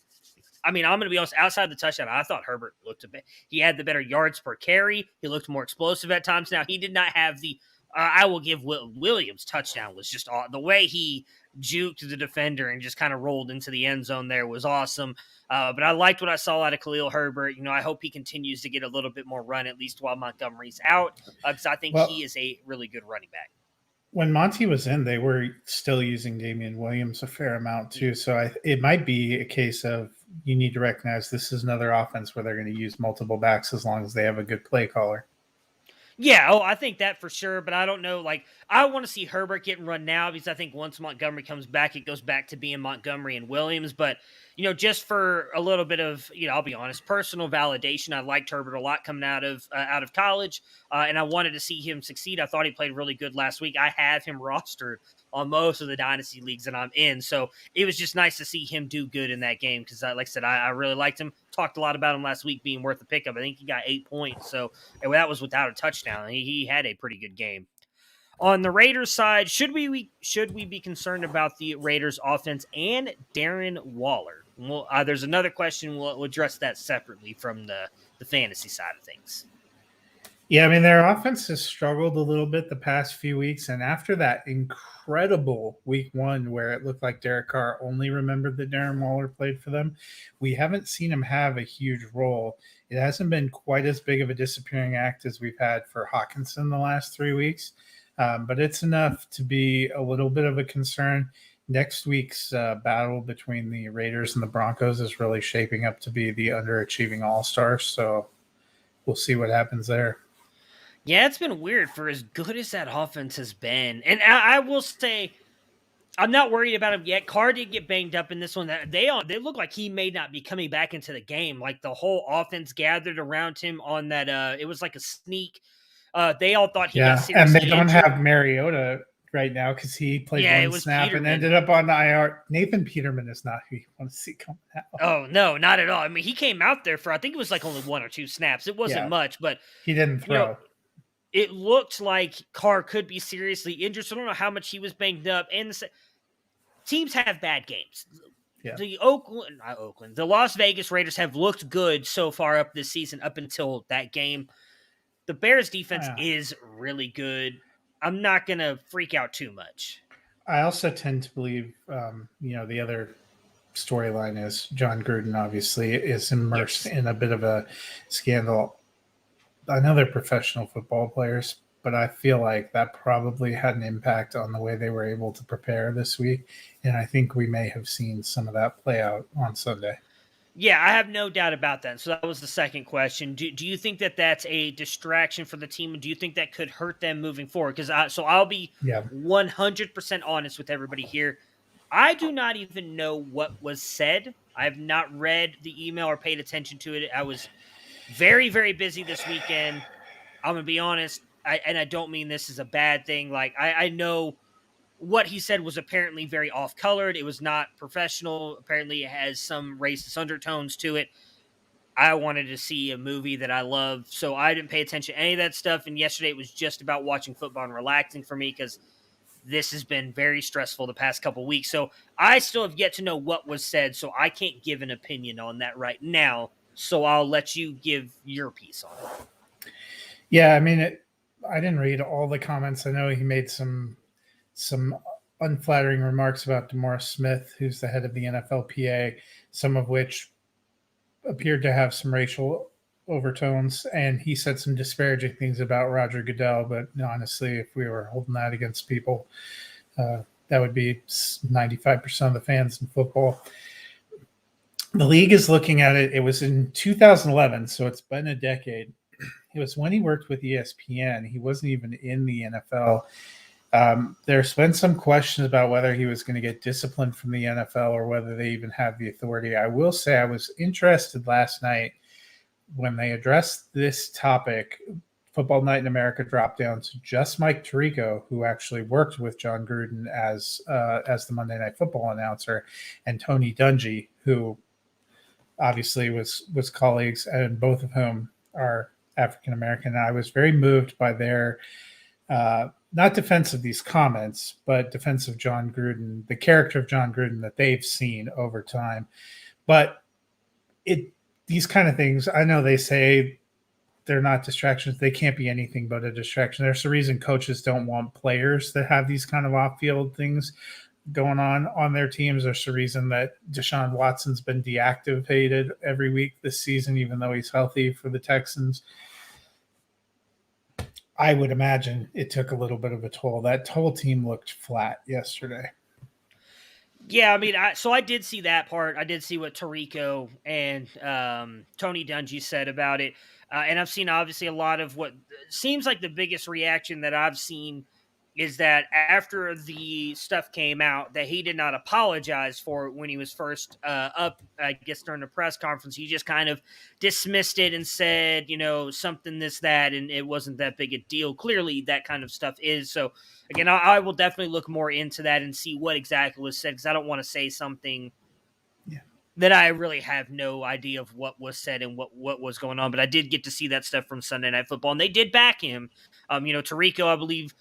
Speaker 2: I mean, I'm going to be honest, outside the touchdown, I thought Herbert looked a bit, he had the better yards per carry. He looked more explosive at times. Now, he did not have the, I will give Williams' touchdown was just the way he juked the defender and just kind of rolled into the end zone there was awesome. But I liked what I saw out of Khalil Herbert. I hope he continues to get a little bit more run, at least while Montgomery's out, because I think he is a really good running back.
Speaker 3: When Monty was in, they were still using Damian Williams a fair amount too. So it might be a case of you need to recognize this is another offense where they're going to use multiple backs as long as they have a good play caller.
Speaker 2: Yeah, I think that for sure, but I don't know. Like, I want to see Herbert getting run now because I think once Montgomery comes back, it goes back to being Montgomery and Williams. But, just for a little bit of, I'll be honest, personal validation, I liked Herbert a lot coming out of college, and I wanted to see him succeed. I thought he played really good last week. I have him rostered on most of the dynasty leagues that I'm in, so it was just nice to see him do good in that game because, like I said, I really liked him. Talked a lot about him last week being worth a pickup. I think he got 8 points, so that was without a touchdown. He had a pretty good game. On the Raiders side, should we be concerned about the Raiders offense and Darren Waller? Well, there's another question. We'll address that separately from the fantasy side of things.
Speaker 3: Yeah, I mean, their offense has struggled a little bit the past few weeks, and after that incredible week 1 where it looked like Derek Carr only remembered that Darren Waller played for them, we haven't seen him have a huge role. It hasn't been quite as big of a disappearing act as we've had for Hawkinson the last 3 weeks, but it's enough to be a little bit of a concern. Next week's battle between the Raiders and the Broncos is really shaping up to be the underachieving all-stars, so we'll see what happens there.
Speaker 2: Yeah, it's been weird for as good as that offense has been. And I will say, I'm not worried about him yet. Carr did get banged up in this one. They look like he may not be coming back into the game. Like the whole offense gathered around him on that. It was like a sneak They all thought he got
Speaker 3: Yeah, and
Speaker 2: seriously
Speaker 3: they don't
Speaker 2: injured.
Speaker 3: have Mariota right now because he played
Speaker 2: Yeah, it
Speaker 3: one
Speaker 2: was
Speaker 3: snap and
Speaker 2: Peterman.
Speaker 3: ended up on the IR. Nathan Peterman is not who you want to see coming out.
Speaker 2: Oh, no, not at all. I mean, he came out there for, I think it was like only 1 or 2 snaps. It wasn't
Speaker 3: Yeah,
Speaker 2: much, but,
Speaker 3: he didn't
Speaker 2: you know,
Speaker 3: throw.
Speaker 2: it looked like Carr could be seriously injured. So I don't know how much he was banged up. And teams have bad games.
Speaker 3: Yeah.
Speaker 2: The Las Vegas Raiders have looked good so far up this season up until that game. The Bears defense is really good. I'm not going to freak out too much.
Speaker 3: I also tend to believe, the other storyline is John Gruden obviously is immersed in a bit of a scandal. I know they're professional football players, but I feel like that probably had an impact on the way they were able to prepare this week. And I think we may have seen some of that play out on Sunday.
Speaker 2: Yeah, I have no doubt about that. So that was the second question. Do you think that that's a distraction for the team? And do you think that could hurt them moving forward? Because I'll be 100% honest with everybody here. I do not even know what was said. I have not read the email or paid attention to it. I was very, very busy this weekend. I'm going to be honest. And I don't mean this is a bad thing. Like, I know what he said was apparently very off-colored. It was not professional. Apparently it has some racist undertones to it. I wanted to see a movie that I love, so I didn't pay attention to any of that stuff. And yesterday it was just about watching football and relaxing for me because this has been very stressful the past couple weeks. So I still have yet to know what was said, so I can't give an opinion on that right now. So I'll let you give your piece on it.
Speaker 3: Yeah, I mean, I didn't read all the comments. I know he made some unflattering remarks about DeMaurice Smith, who's the head of the NFLPA, some of which appeared to have some racial overtones. And he said some disparaging things about Roger Goodell. But honestly, if we were holding that against people, that would be 95% of the fans in football. The league is looking at it. It was in 2011, so it's been a decade. It was when he worked with ESPN. He wasn't even in the NFL. There's been some questions about whether he was going to get disciplined from the NFL or whether they even have the authority. I will say I was interested last night when they addressed this topic. Football Night in America dropped down to just Mike Tirico, who actually worked with John Gruden as the Monday Night Football announcer, and Tony Dungy, who obviously was colleagues, and both of whom are African American. I was very moved by their not defense of these comments, but defense of John Gruden, the character of John Gruden that they've seen over time. But these kind of things, I know they say they're not distractions. They can't be anything but a distraction. There's a reason coaches don't want players that have these kind of off-field things going on their teams. There's a reason that Deshaun Watson's been deactivated every week this season, even though he's healthy for the Texans. I would imagine it took a little bit of a toll. That whole team looked flat yesterday.
Speaker 2: Yeah, I mean, I did see that part. I did see what Tirico and Tony Dungy said about it. And I've seen, obviously, a lot of what seems like the biggest reaction that I've seen is that after the stuff came out, that he did not apologize for it when he was first up, I guess, during the press conference. He just kind of dismissed it and said, something, this, that, and it wasn't that big a deal. Clearly, that kind of stuff is. So, again, I will definitely look more into that and see what exactly was said, because I don't want to say something that I really have no idea of what was said and what was going on. But I did get to see that stuff from Sunday Night Football, and they did back him. Tirico, I believe,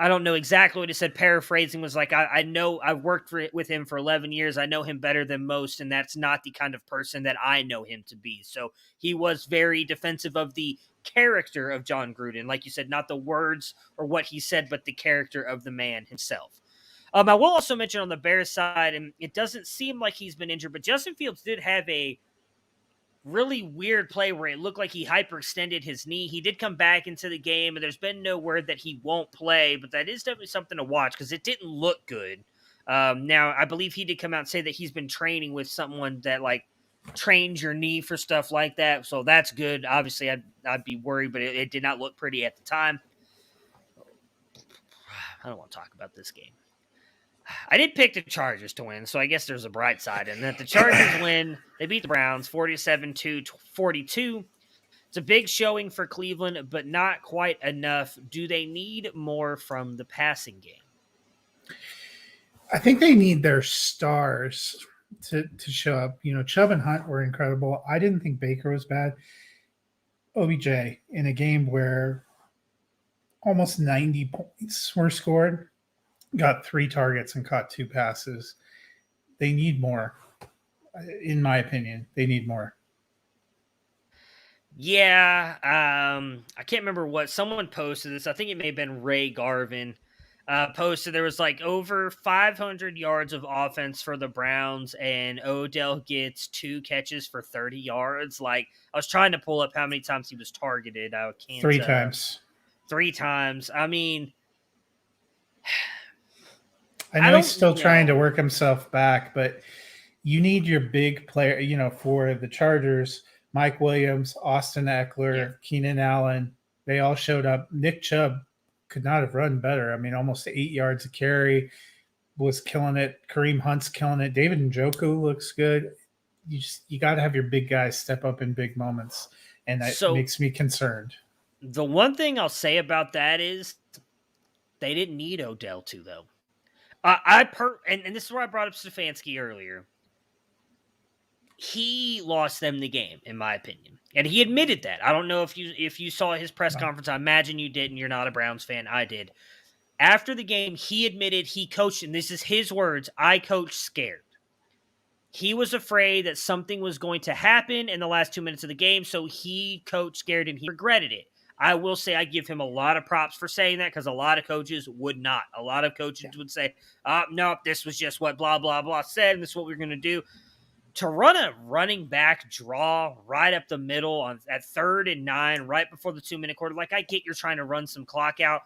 Speaker 2: I don't know exactly what he said, paraphrasing, was like, I know I've worked with him for 11 years. I know him better than most, and that's not the kind of person that I know him to be. So he was very defensive of the character of John Gruden. Like you said, not the words or what he said, but the character of the man himself. I will also mention on the Bears side, and it doesn't seem like he's been injured, but Justin Fields did have a really weird play where it looked like he hyperextended his knee. He did come back into the game, and there's been no word that he won't play, but that is definitely something to watch because it didn't look good. Now, I believe he did come out and say that he's been training with someone that, trains your knee for stuff like that, so that's good. Obviously, I'd be worried, but it did not look pretty at the time. I don't want to talk about this game. I did pick the Chargers to win, so I guess there's a bright side in that. The Chargers win. They beat the Browns 47-42. It's a big showing for Cleveland, but not quite enough. Do they need more from the passing game?
Speaker 3: I think they need their stars to show up. Chubb and Hunt were incredible. I didn't think Baker was bad. OBJ in a game where almost 90 points were scored, got 3 targets and caught 2 passes. They need more. In my opinion, they need more.
Speaker 2: Yeah, I can't remember what someone posted this. I think it may have been Ray Garvin. Posted there was like over 500 yards of offense for the Browns, and Odell gets 2 catches for 30 yards. Like, I was trying to pull up how many times he was targeted. I can't.
Speaker 3: 3 times.
Speaker 2: 3 times. I mean,
Speaker 3: I know he's still trying to work himself back, but you need your big player, for the Chargers. Mike Williams, Austin Eckler, Keenan Allen, they all showed up. Nick Chubb could not have run better. I mean, almost 8 yards a carry, was killing it. Kareem Hunt's killing it. David Njoku looks good. You got to have your big guys step up in big moments, and that makes me concerned.
Speaker 2: The one thing I'll say about that is they didn't need Odell to, though. And this is where I brought up Stefanski earlier. He lost them the game, in my opinion. And he admitted that. I don't know if you saw his press conference. I imagine you didn't. You're not a Browns fan. I did. After the game, he admitted he coached, and this is his words, I coached scared. He was afraid that something was going to happen in the last 2 minutes of the game, so he coached scared, and he regretted it. I will say I give him a lot of props for saying that, because a lot of coaches would not. A lot of coaches would say, no, this was just what blah, blah, blah said, and this is what we're going to do. To run a running back draw right up the middle at 3rd and 9, right before the 2-minute quarter, like, I get you're trying to run some clock out,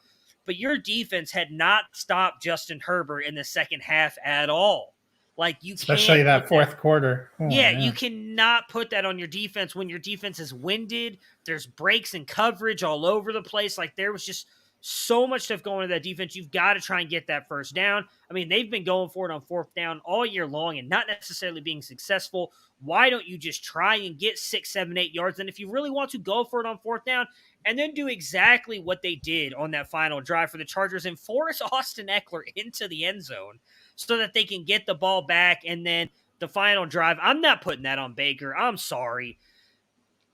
Speaker 2: but your defense had not stopped Justin Herbert in the second half at all. Like, you
Speaker 3: especially that fourth quarter.
Speaker 2: You cannot put that on your defense when your defense is winded. There's breaks and coverage all over the place. Like, there was just so much stuff going to that defense. You've got to try and get that first down. I mean, they've been going for it on 4th down all year long and not necessarily being successful. Why don't you just try and get 6, 7, 8 yards? And if you really want to, go for it on 4th down and then do exactly what they did on that final drive for the Chargers and force Austin Eckler into the end zone so that they can get the ball back. And then the final drive, I'm not putting that on Baker. I'm sorry.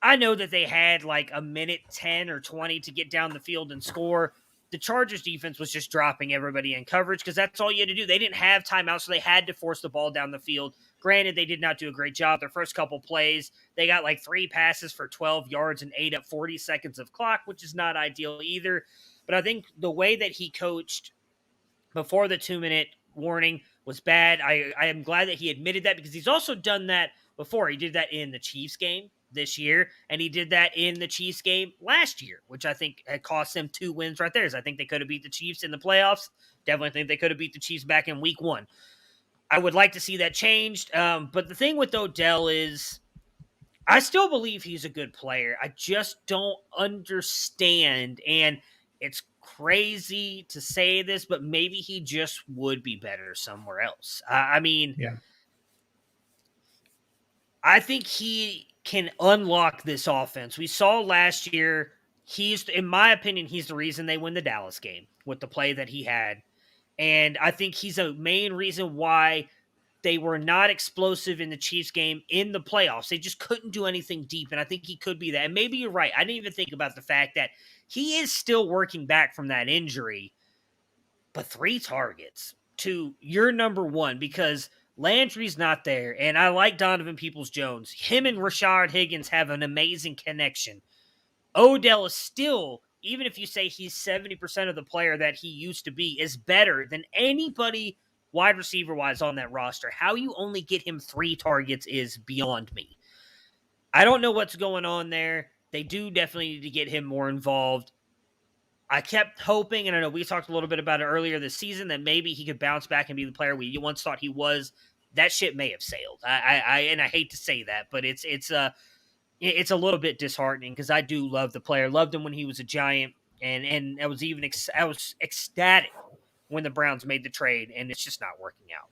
Speaker 2: I know that they had like a minute 10 or 20 to get down the field and score. The Chargers defense was just dropping everybody in coverage because that's all you had to do. They didn't have timeouts, so they had to force the ball down the field. Granted, they did not do a great job. Their first couple plays, they got like 3 passes for 12 yards and ate up 40 seconds of clock, which is not ideal either. But I think the way that he coached before the 2-minute warning was bad. I am glad that he admitted that because he's also done that before. He did that in the Chiefs game this year, and he did that in the Chiefs game last year, which I think had cost them 2 wins right there. I think they could have beat the Chiefs in the playoffs. Definitely think they could have beat the Chiefs back in week 1. I would like to see that changed. But the thing with Odell is I still believe he's a good player. I just don't understand, and it's crazy to say this, but maybe he just would be better somewhere else. I think he can unlock this offense. We saw last year, in my opinion, he's the reason they win the Dallas game with the play that he had. And I think he's a main reason why they were not explosive in the Chiefs game in the playoffs. They just couldn't do anything deep, and I think he could be that. And maybe you're right. I didn't even think about the fact that he is still working back from that injury, but 3 targets to your number 1 because Landry's not there, and I like Donovan Peoples-Jones. Him and Rashard Higgins have an amazing connection. Odell is still, even if you say he's 70% of the player that he used to be, is better than anybody wide receiver-wise on that roster. How you only get him 3 targets is beyond me. I don't know what's going on there. They do definitely need to get him more involved. I kept hoping, and I know we talked a little bit about it earlier this season, that maybe he could bounce back and be the player we once thought he was. That ship may have sailed. I hate to say that, but it's a little bit disheartening because I do love the player. Loved him when he was a Giant, and I was ecstatic when the Browns made the trade, and it's just not working out.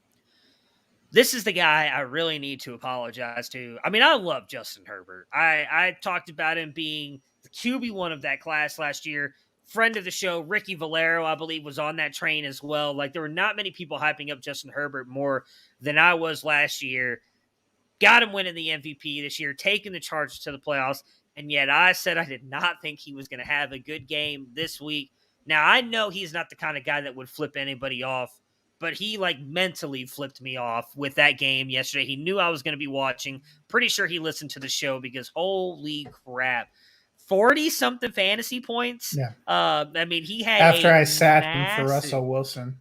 Speaker 2: this is the guy I really need to apologize to. I mean, I love Justin Herbert. I talked about him being the QB1 of that class last year. Friend of the show, Ricky Valero, I believe, was on that train as well. Like, there were not many people hyping up Justin Herbert more than I was last year. Got him winning the MVP this year, taking the Chargers to the playoffs, and yet I said I did not think he was going to have a good game this week. Now, I know he's not the kind of guy that would flip anybody off, but he, like, mentally flipped me off with that game yesterday. He knew I was going to be watching. Pretty sure he listened to the show because holy crap. 40-something fantasy points?
Speaker 3: Yeah.
Speaker 2: I mean, he had
Speaker 3: after I sat him for Russell Wilson.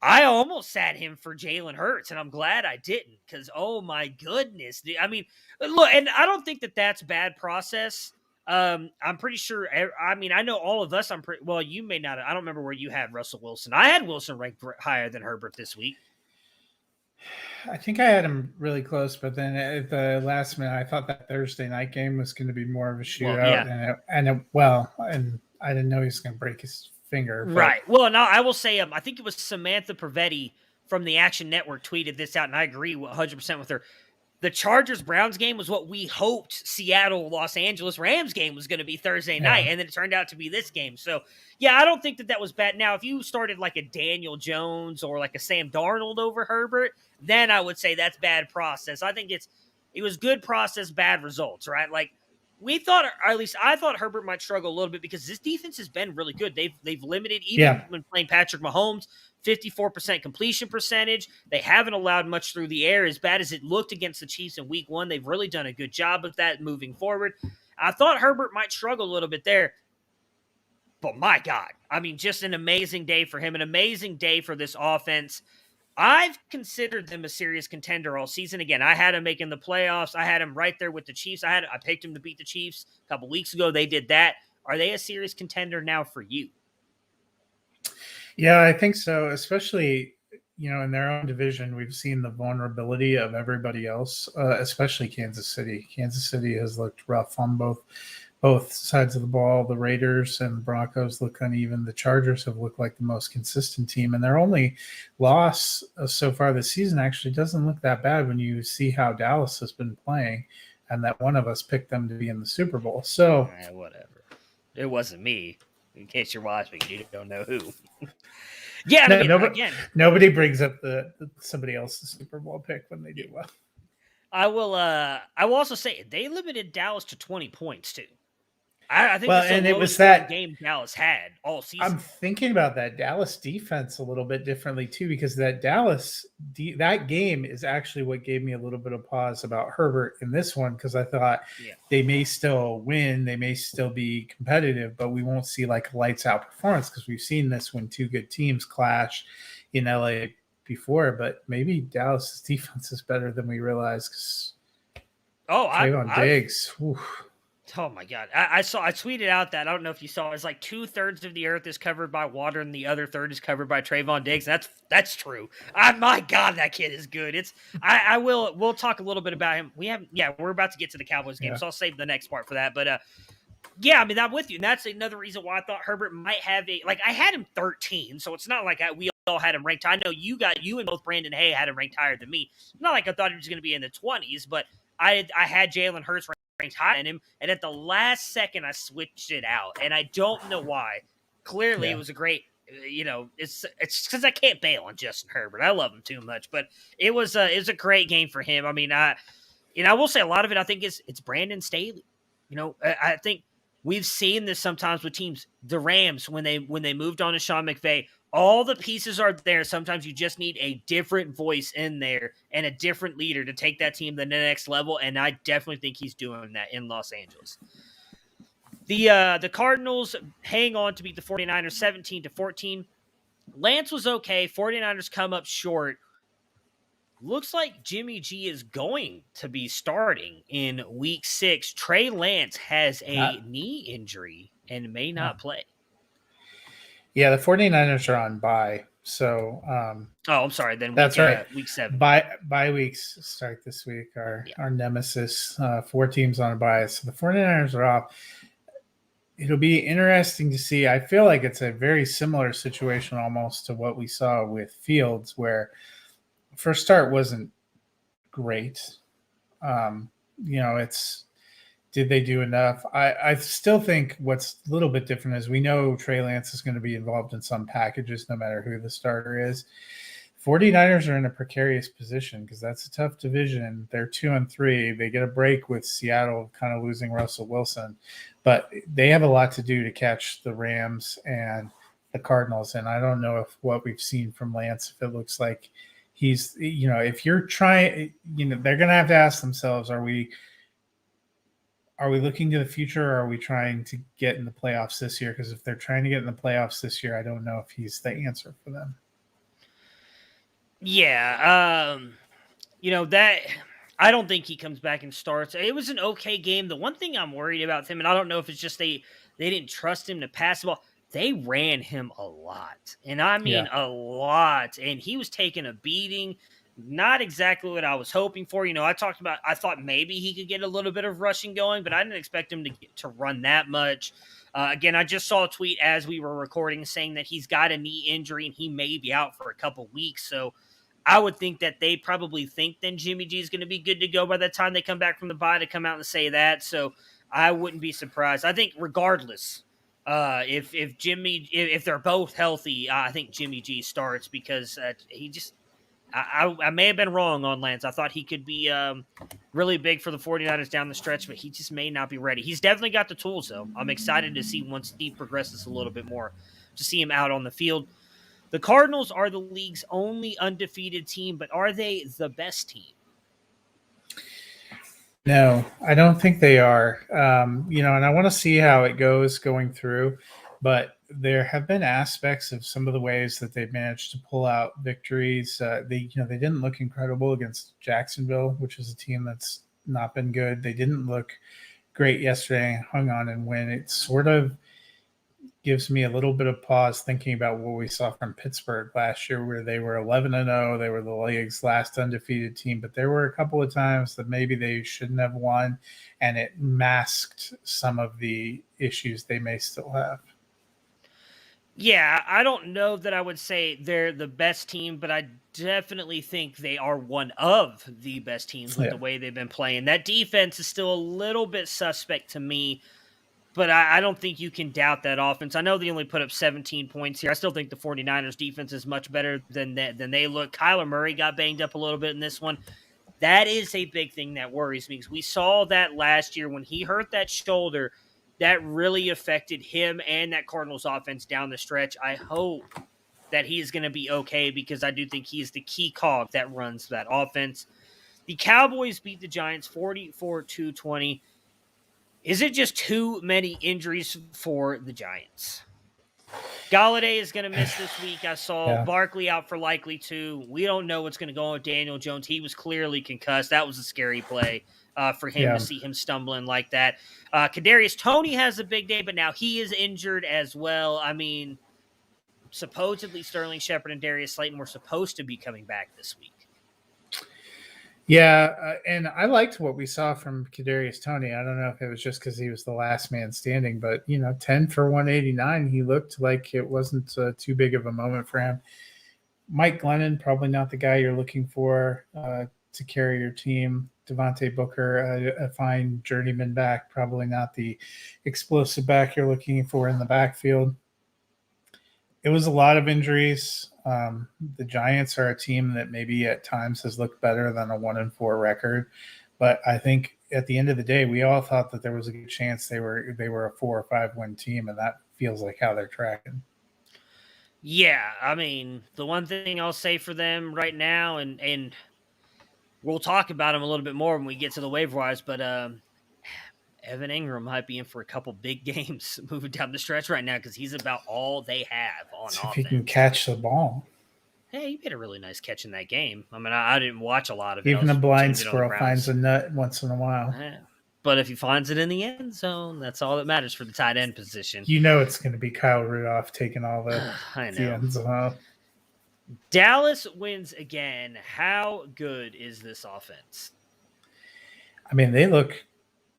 Speaker 2: I almost sat him for Jalen Hurts, and I'm glad I didn't because, oh, my goodness. I mean, look, and I don't think that that's bad process. I'm pretty sure. I mean, I know all of us. Well, you may not. I don't remember where you had Russell Wilson. I had Wilson ranked higher than Herbert this week.
Speaker 3: I think I had him really close, but then at the last minute, I thought that Thursday night game was going to be more of a shootout, and I didn't know he was going to break his finger. But.
Speaker 2: Right. Well, now I will say, I think it was Samantha Pravetti from the Action Network tweeted this out, and I agree 100% with her. The Chargers-Browns game was what we hoped Seattle-Los Angeles Rams game was going to be Thursday night, and then it turned out to be this game. So, yeah, I don't think that was bad. Now, if you started like a Daniel Jones or like a Sam Darnold over Herbert, then I would say that's bad process. I think it was good process, bad results, right? Like, we thought, or at least I thought Herbert might struggle a little bit because this defense has been really good. They've limited, even when playing Patrick Mahomes, 54% completion percentage. They haven't allowed much through the air. As bad as it looked against the Chiefs in week 1, they've really done a good job of that moving forward. I thought Herbert might struggle a little bit there. But my God, I mean, just an amazing day for him, an amazing day for this offense. I've considered them a serious contender all season. Again, I had him making the playoffs. I had him right there with the Chiefs. I picked him to beat the Chiefs a couple weeks ago. They did that. Are they a serious contender now for you?
Speaker 3: Yeah, I think so. Especially, in their own division, we've seen the vulnerability of everybody else, especially Kansas City. Kansas City has looked rough on both sides of the ball. The Raiders and the Broncos look uneven. The Chargers have looked like the most consistent team, and their only loss so far this season actually doesn't look that bad when you see how Dallas has been playing, and that one of us picked them to be in the Super Bowl. So,
Speaker 2: whatever. It wasn't me. In case you're watching, you don't know who. Yeah, I mean,
Speaker 3: nobody brings up the somebody else's Super Bowl pick when they do well.
Speaker 2: I will also say they limited Dallas to 20 points too. I think
Speaker 3: it was that
Speaker 2: game Dallas had all season.
Speaker 3: I'm thinking about that Dallas defense a little bit differently too, because that that game is actually what gave me a little bit of pause about Herbert in this one, because I thought they may still win, they may still be competitive, but we won't see like a lights out performance, because we've seen this when two good teams clash in LA before. But maybe Dallas's defense is better than we realize. Trayvon Diggs.
Speaker 2: Oh my God. I tweeted out that, I don't know if you saw, it's like 2/3 of the earth is covered by water and the other third is covered by Trayvon Diggs. That's true. My God, that kid is good. We'll talk a little bit about him. We're about to get to the Cowboys game, so I'll save the next part for that. But I mean, I'm with you. And that's another reason why I thought Herbert might have I had him 13, so it's not like we all had him ranked. I know you and both Brandon Hay had him ranked higher than me. It's not like I thought he was going to be in the 20s, but I had Jalen Hurts ranked high in him, and at the last second I switched it out, and I don't know why. Clearly it was a great, it's because I can't bail on Justin Herbert. I love him too much, but it was a great game for him. I mean, I will say a lot of it I think it's Brandon Staley. I think we've seen this sometimes with teams. The Rams, when they moved on to Sean McVay, all the pieces are there. Sometimes you just need a different voice in there and a different leader to take that team to the next level, and I definitely think he's doing that in Los Angeles. The Cardinals hang on to beat the 49ers 17-14. Lance was okay. 49ers come up short. Looks like Jimmy G is going to be starting in week 6. Trey Lance has a knee injury and may not play.
Speaker 3: Yeah, the 49ers are on bye. So
Speaker 2: I'm sorry. Then
Speaker 3: that's right.
Speaker 2: Week 7.
Speaker 3: Bye weeks start this week. Our nemesis. 4 teams on a bye. So the 49ers are off. It'll be interesting to see. I feel like it's a very similar situation almost to what we saw with Fields, where first start wasn't great. Did they do enough? I still think what's a little bit different is we know Trey Lance is going to be involved in some packages no matter who the starter is. 49ers are in a precarious position because that's a tough division. They're 2-3. They get a break with Seattle kind of losing Russell Wilson, but they have a lot to do to catch the Rams and the Cardinals. And I don't know if what we've seen from Lance, if it looks like he's, if you're trying, they're going to have to ask themselves, are we looking to the future or are we trying to get in the playoffs this year? Because if they're trying to get in the playoffs this year, I don't know if he's the answer for them.
Speaker 2: Yeah, that I don't think he comes back and starts. It was an okay game. The one thing I'm worried about with him, and I don't know if it's just they didn't trust him to pass the ball. They ran him a lot, and I mean a lot, and he was taking a beating. Not exactly what I was hoping for. I thought maybe he could get a little bit of rushing going, but I didn't expect him to run that much. Again, I just saw a tweet as we were recording saying that he's got a knee injury and he may be out for a couple weeks. So I would think that they probably think then Jimmy G is going to be good to go by the time they come back from the bye to come out and say that. So I wouldn't be surprised. I think regardless, if they're both healthy, I think Jimmy G starts because I may have been wrong on Lance. I thought he could be really big for the 49ers down the stretch, but he just may not be ready. He's definitely got the tools, though. I'm excited to see once he progresses a little bit more to see him out on the field. The Cardinals are the league's only undefeated team, but are they the best team?
Speaker 3: No, I don't think they are. And I want to see how it goes going through, but there have been aspects of some of the ways that they've managed to pull out victories. They didn't look incredible against Jacksonville, which is a team that's not been good. They didn't look great yesterday, hung on and win. It sort of gives me a little bit of pause thinking about what we saw from Pittsburgh last year, where they were 11-0. They were the league's last undefeated team, but there were a couple of times that maybe they shouldn't have won, and it masked some of the issues they may still have.
Speaker 2: Yeah, I don't know that I would say they're the best team, but I definitely think they are one of the best teams with the way they've been playing. That defense is still a little bit suspect to me, but I don't think you can doubt that offense. I know they only put up 17 points here. I still think the 49ers defense is much better than they look. Kyler Murray got banged up a little bit in this one. That is a big thing that worries me because we saw that last year when he hurt that shoulder. That really affected him and that Cardinals offense down the stretch. I hope that he is going to be okay because I do think he is the key cog that runs that offense. The Cowboys beat the Giants 44-20. Is it just too many injuries for the Giants? Galladay is going to miss this week. I saw Barkley out for likely 2. We don't know what's going to go on with Daniel Jones. He was clearly concussed. That was a scary play for him to see him stumbling like that. Kadarius Toney has a big day, but now he is injured as well. I mean, supposedly Sterling Shepard and Darius Slayton were supposed to be coming back this week.
Speaker 3: Yeah, and I liked what we saw from Kadarius Toney. I don't know if it was just because he was the last man standing, but 10 for 189, he looked like it wasn't too big of a moment for him. Mike Glennon, probably not the guy you're looking for to carry your team. Devonte Booker, a fine journeyman back, probably not the explosive back you're looking for in the backfield. It was a lot of injuries. The Giants are a team that maybe at times has looked better than a 1-4 record, but I think at the end of the day, we all thought that there was a good chance they were a 4 or 5 win team, and that feels like how they're tracking.
Speaker 2: Yeah, I mean, the one thing I'll say for them right now, and we'll talk about them a little bit more when we get to the waiver wires, but Evan Ingram might be in for a couple big games moving down the stretch right now because he's about all they have on offense.
Speaker 3: If he can catch the ball.
Speaker 2: Hey, he made a really nice catch in that game. I mean, I didn't watch a lot of it.
Speaker 3: Even a blind squirrel finds a nut once in a while.
Speaker 2: Yeah. But if he finds it in the end zone, that's all that matters for the tight end position.
Speaker 3: It's going to be Kyle Rudolph taking all the end zone.
Speaker 2: Dallas wins again. How good is this offense?
Speaker 3: I mean, they look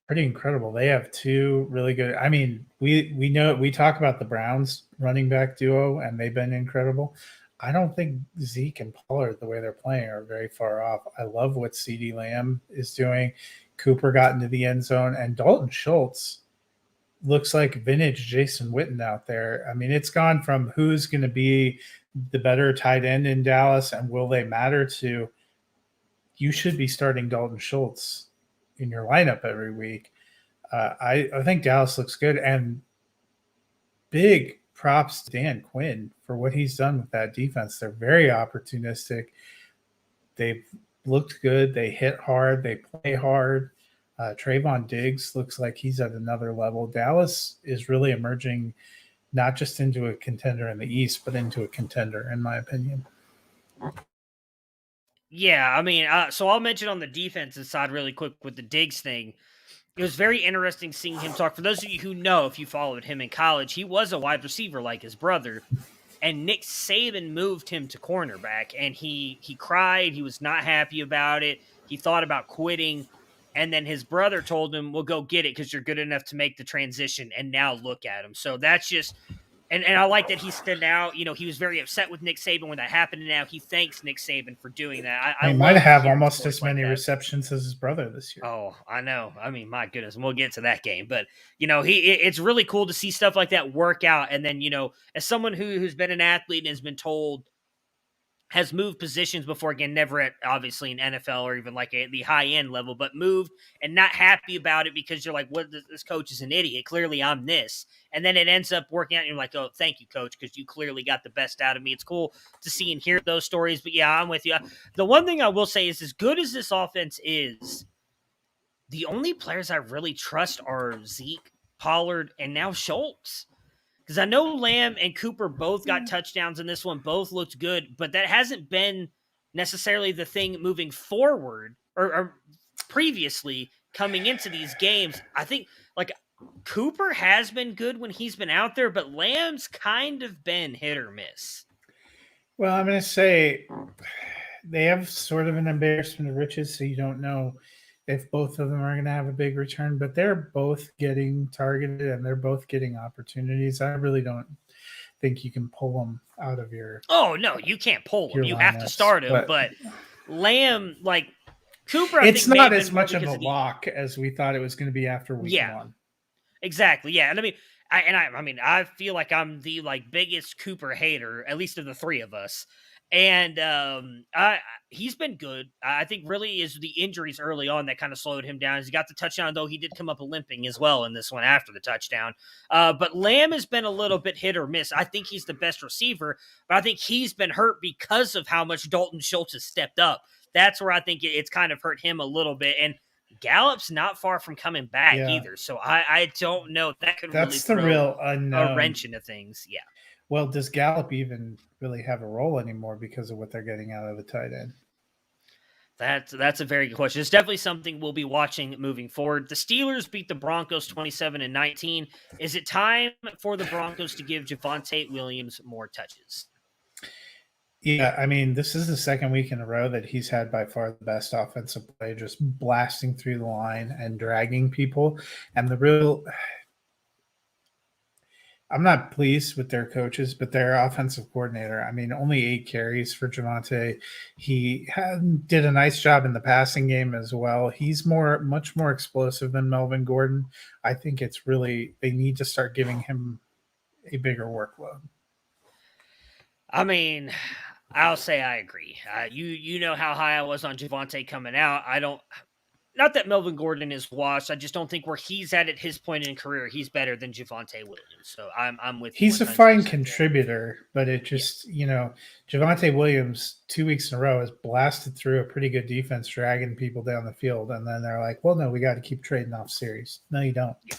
Speaker 3: pretty incredible. They have 2 really good. I mean, we talk about the Browns running back duo, and they've been incredible. I don't think Zeke and Pollard, the way they're playing, are very far off. I love what CeeDee Lamb is doing. Cooper got into the end zone, and Dalton Schultz looks like vintage Jason Witten out there. I mean, it's gone from who's going to be the better tight end in Dallas and will they matter to you should be starting Dalton Schultz in your lineup every week. I think Dallas looks good, and big props to Dan Quinn for what he's done with that defense. They're very opportunistic. They've looked good. They hit hard. They play hard. Trayvon Diggs looks like he's at another level. Dallas is really emerging not just into a contender in the East, but into a contender, in my opinion.
Speaker 2: Yeah, I mean, so I'll mention on the defensive side really quick with the Diggs thing. It was very interesting seeing him talk. For those of you who know, if you followed him in college, he was a wide receiver like his brother. And Nick Saban moved him to cornerback, and he cried. He was not happy about it. He thought about quitting. And then his brother told him, well, go get it because you're good enough to make the transition. And now look at him. So that's just – and I like that he stood out. You know, he was very upset with Nick Saban when that happened. And now he thanks Nick Saban for doing that.
Speaker 3: He might have almost as many receptions as his brother this year.
Speaker 2: Oh, I know. I mean, my goodness. And we'll get to that game. But, you know, it's really cool to see stuff like that work out. And then, you know, as someone who's been an athlete and has been told – has moved positions before, again, never at obviously an NFL or even like the high end level, but moved and not happy about it because you're like, what, this coach is an idiot. Clearly I'm this. And then it ends up working out and you're like, oh, thank you, coach, because you clearly got the best out of me. It's cool to see and hear those stories. But yeah, I'm with you. The one thing I will say is, as good as this offense is, the only players I really trust are Zeke, Pollard, and now Schultz. Because I know Lamb and Cooper both got touchdowns in this one, both looked good, but that hasn't been necessarily the thing moving forward or previously coming into these games. I think like Cooper has been good when he's been out there, but Lamb's kind of been hit or miss.
Speaker 3: Well, I'm going to say they have sort of an embarrassment of riches, so you don't know if both of them are going to have a big return, but they're both getting targeted and they're both getting opportunities. I really don't think you can pull them out of your.
Speaker 2: Oh, no, you can't pull them. You have to start them, but Lamb, like Cooper,
Speaker 3: it's not as much of a lock as we thought it was going to be after week one.
Speaker 2: Exactly. Yeah. And I mean, I feel like I'm the biggest Cooper hater, at least of the three of us. And he's been good. I think really is the injuries early on that kind of slowed him down. He got the touchdown, though he did come up limping as well in this one after the touchdown. But Lamb has been a little bit hit or miss. I think he's the best receiver, but I think he's been hurt because of how much Dalton Schultz has stepped up. That's where I think it's kind of hurt him a little bit. And Gallup's not far from coming back either. So I don't know. That could really throw
Speaker 3: the real unknown.
Speaker 2: A wrench into things. Yeah.
Speaker 3: Well, does Gallup even really have a role anymore because of what they're getting out of the tight end?
Speaker 2: That's a very good question. It's definitely something we'll be watching moving forward. The Steelers beat the Broncos 27-19. Is it time for the Broncos to give Javonte Williams more touches?
Speaker 3: Yeah, I mean, this is the second week in a row that he's had by far the best offensive play, just blasting through the line and dragging people. And I'm not pleased with their coaches, but their offensive coordinator, I mean, only 8 carries for Javonte. He did a nice job in the passing game as well. He's much more explosive than Melvin Gordon. I think they need to start giving him a bigger workload.
Speaker 2: I mean, I'll say I agree. You know how high I was on Javonte coming out. Not that Melvin Gordon is washed. I just don't think where he's at his point in career, he's better than Javonte Williams. So I'm with you.
Speaker 3: He's a fine contributor, but it just, Javonte Williams 2 weeks in a row has blasted through a pretty good defense, dragging people down the field. And then they're like, well, no, we got to keep trading off series. No, you don't.
Speaker 2: Yeah.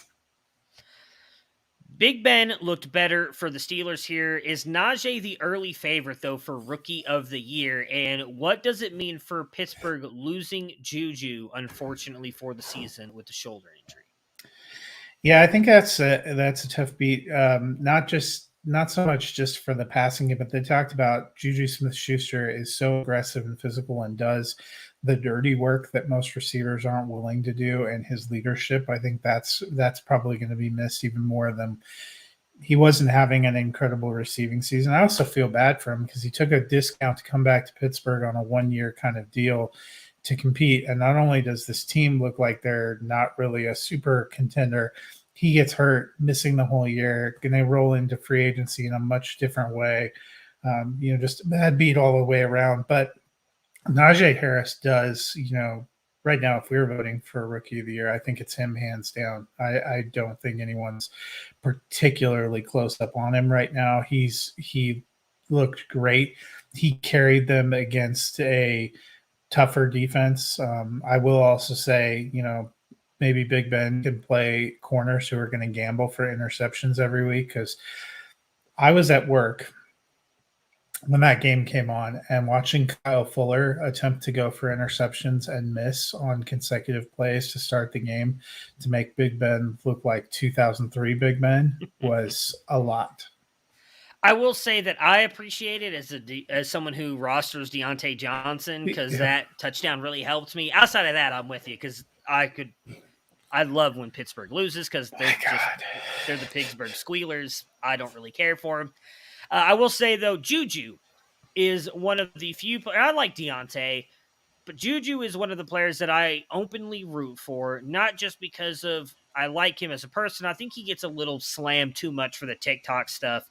Speaker 2: Big Ben looked better for the Steelers here. Is Najee the early favorite, though, for Rookie of the Year? And what does it mean for Pittsburgh losing Juju, unfortunately, for the season with the shoulder injury?
Speaker 3: Yeah, I think that's a tough beat. Not so much just for the passing game, but they talked about Juju Smith-Schuster is so aggressive and physical and does the dirty work that most receivers aren't willing to do, and his leadership. I think that's probably going to be missed even more than he wasn't having an incredible receiving season. I also feel bad for him because he took a discount to come back to Pittsburgh on a 1-year kind of deal to compete. And not only does this team look like they're not really a super contender, he gets hurt, missing the whole year, going to roll into free agency in a much different way. Just a bad beat all the way around. But Najee Harris does, right now, if we were voting for Rookie of the Year, I think it's him hands down. I don't think anyone's particularly close up on him right now. He looked great. He carried them against a tougher defense. I will also say, maybe Big Ben can play corners who are going to gamble for interceptions every week, because I was at work when that game came on and watching Kyle Fuller attempt to go for interceptions and miss on consecutive plays to start the game to make Big Ben look like 2003 Big Ben was a lot.
Speaker 2: I will say that I appreciate it as someone who rosters Deontay Johnson, because that touchdown really helped me. Outside of that, I'm with you, because I love when Pittsburgh loses, because they're the Pittsburgh Squealers. I don't really care for them. I will say, though, Juju is one of the few – I like Deontay, but Juju is one of the players that I openly root for, not just because of I like him as a person. I think he gets a little slammed too much for the TikTok stuff.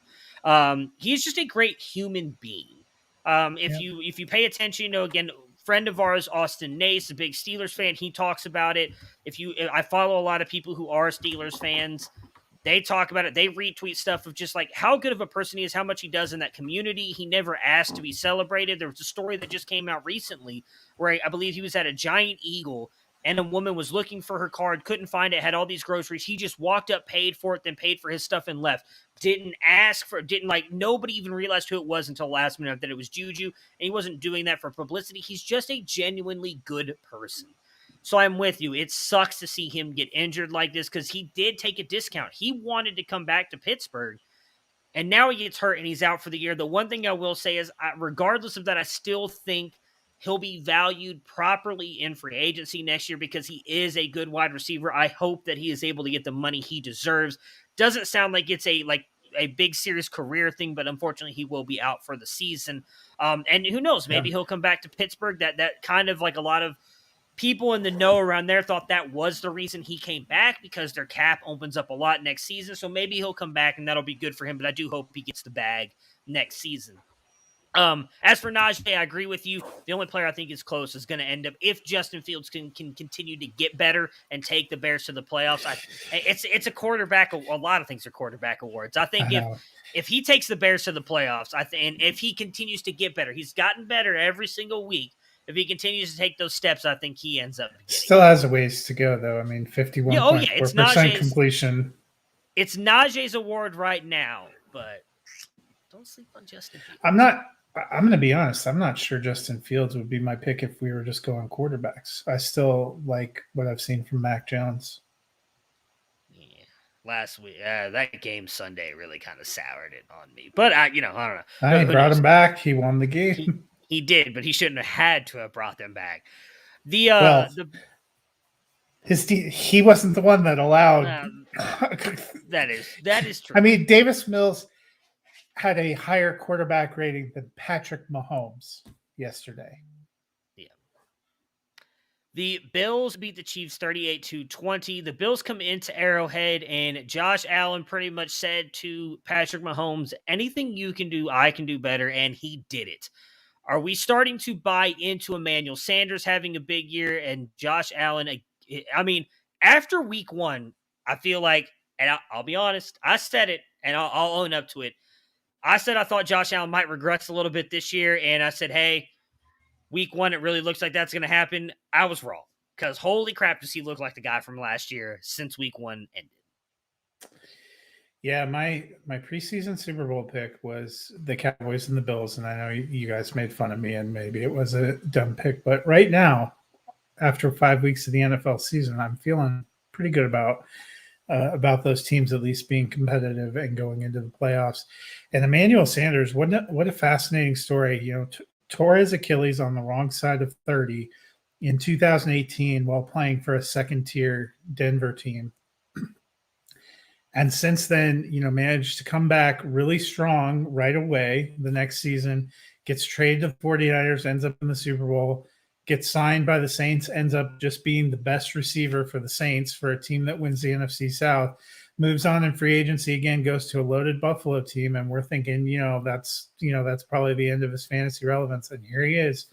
Speaker 2: He's just a great human being. If you pay attention, again, friend of ours, Austin Nace, a big Steelers fan, he talks about it. I follow a lot of people who are Steelers fans. They talk about it. They retweet stuff of just like how good of a person he is, how much he does in that community. He never asked to be celebrated. There was a story that just came out recently where I believe he was at a Giant Eagle and a woman was looking for her card, couldn't find it, had all these groceries. He just walked up, paid for it, then paid for his stuff and left. Nobody even realized who it was until last minute that it was Juju, and he wasn't doing that for publicity. He's just a genuinely good person. So I'm with you. It sucks to see him get injured like this, because he did take a discount. He wanted to come back to Pittsburgh, and now he gets hurt and he's out for the year. The one thing I will say is, regardless of that, I still think he'll be valued properly in free agency next year, because he is a good wide receiver. I hope that he is able to get the money he deserves. Doesn't sound like it's a big serious career thing, but unfortunately he will be out for the season. And who knows, maybe he'll come back to Pittsburgh. That kind of like a lot of people in the know around there thought that was the reason he came back, because their cap opens up a lot next season. So maybe he'll come back and that'll be good for him, but I do hope he gets the bag next season. As for Najee, I agree with you. The only player I think is close is going to end up, if Justin Fields can continue to get better and take the Bears to the playoffs. It's a quarterback. A lot of things are quarterback awards. I think if he takes the Bears to the playoffs, and if he continues to get better, he's gotten better every single week. If he continues to take those steps, I think he ends up getting
Speaker 3: Still has a ways to go, though. I mean, 51.4% completion.
Speaker 2: It's Najee's award right now, but don't sleep on Justin Fields.
Speaker 3: I'm going to be honest. I'm not sure Justin Fields would be my pick if we were just going quarterbacks. I still like what I've seen from Mac Jones.
Speaker 2: Yeah, last week, that game Sunday really kind of soured it on me. But I don't know.
Speaker 3: He brought him back. He won the game.
Speaker 2: He did, but he shouldn't have had to have brought them back. He
Speaker 3: wasn't the one that allowed.
Speaker 2: That is true.
Speaker 3: I mean, Davis Mills had a higher quarterback rating than Patrick Mahomes yesterday.
Speaker 2: Yeah. The Bills beat the Chiefs 38-20. The Bills come into Arrowhead, and Josh Allen pretty much said to Patrick Mahomes, anything you can do, I can do better, and he did it. Are we starting to buy into Emmanuel Sanders having a big year and Josh Allen? I mean, after week one, I feel like, and I'll be honest, I said it, and I'll own up to it. I said I thought Josh Allen might regress a little bit this year, and I said, hey, week one, it really looks like that's going to happen. I was wrong, because holy crap, does he look like the guy from last year since week one ended.
Speaker 3: Yeah, my preseason Super Bowl pick was the Cowboys and the Bills, and I know you guys made fun of me, and maybe it was a dumb pick, but right now, after 5 weeks of the NFL season, I'm feeling pretty good about those teams at least being competitive and going into the playoffs. And Emmanuel Sanders, what a fascinating story. Tore his Achilles on the wrong side of 30 in 2018 while playing for a second-tier Denver team. And since then, managed to come back really strong right away the next season, gets traded to the 49ers, ends up in the Super Bowl, gets signed by the Saints, ends up just being the best receiver for the Saints for a team that wins the NFC South, moves on in free agency again, goes to a loaded Buffalo team. And we're thinking, that's probably the end of his fantasy relevance. And here he is,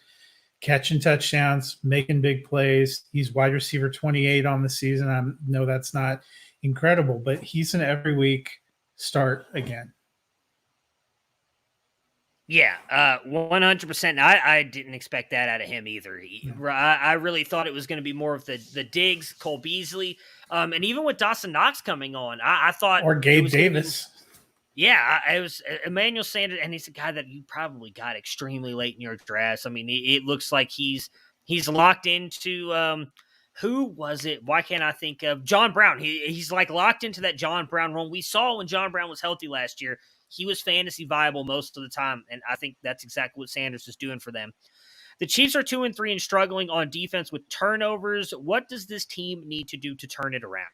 Speaker 3: catching touchdowns, making big plays. He's wide receiver 28 on the season. I know that's not incredible, but he's an every week start again.
Speaker 2: Yeah, 100%. I didn't expect that out of him either. I really thought it was going to be more of the Diggs, Cole Beasley, and even with Dawson Knox coming on, I thought
Speaker 3: or Gabe Davis.
Speaker 2: It was Emmanuel Sanders, and he's a guy that you probably got extremely late in your drafts. I mean, it looks like he's locked into who was it? Why can't I think of John Brown? He's like locked into that John Brown role. We saw when John Brown was healthy last year, he was fantasy viable most of the time, and I think that's exactly what Sanders is doing for them. The Chiefs are 2-3 and struggling on defense with turnovers. What does this team need to do to turn it around?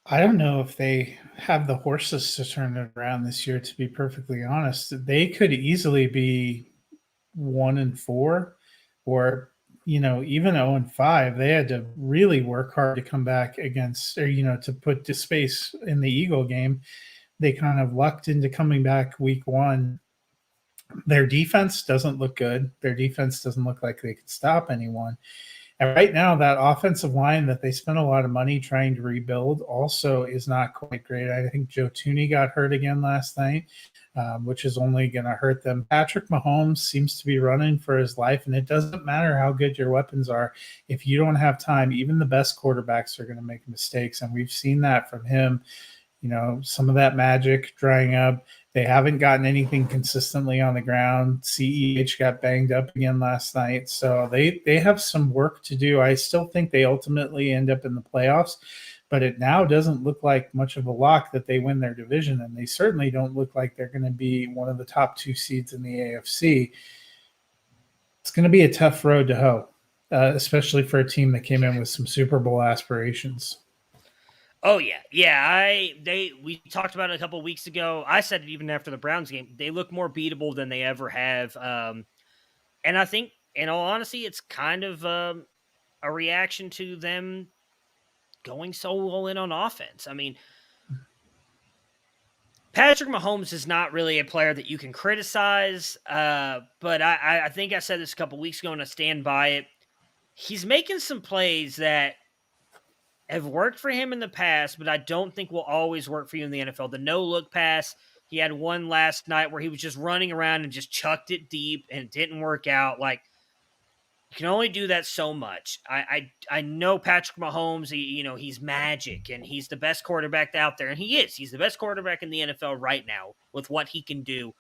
Speaker 3: I don't know if they have the horses to turn it around this year, to be perfectly honest. They could easily be 1-4 or, even 0-5. They had to really work hard to come back against, or, to put the space in the Eagle game. They kind of lucked into coming back week one. Their defense doesn't look good. Their defense doesn't look like they could stop anyone. And right now, that offensive line that they spent a lot of money trying to rebuild also is not quite great. I think Joe Thuney got hurt again last night, which is only going to hurt them. Patrick Mahomes seems to be running for his life, and it doesn't matter how good your weapons are. If you don't have time, even the best quarterbacks are going to make mistakes, and we've seen that from him. Some of that magic drying up. They haven't gotten anything consistently on the ground. CEH got banged up again last night. So they have some work to do. I still think they ultimately end up in the playoffs, but it now doesn't look like much of a lock that they win their division, and they certainly don't look like they're going to be one of the top 2 seeds in the AFC. It's going to be a tough road to hoe, especially for a team that came in with some Super Bowl aspirations.
Speaker 2: Oh yeah. We talked about it a couple of weeks ago. I said it even after the Browns game. They look more beatable than they ever have, and I think, in all honesty, it's kind of a reaction to them going so all in on offense. I mean, Patrick Mahomes is not really a player that you can criticize, but I think I said this a couple of weeks ago, and I stand by it. He's making some plays that have worked for him in the past, but I don't think will always work for you in the NFL. The no-look pass, he had one last night where he was just running around and just chucked it deep, and it didn't work out. Like, you can only do that so much. I know Patrick Mahomes, he's magic, and he's the best quarterback out there, and he is. He's the best quarterback in the NFL right now with what he can do.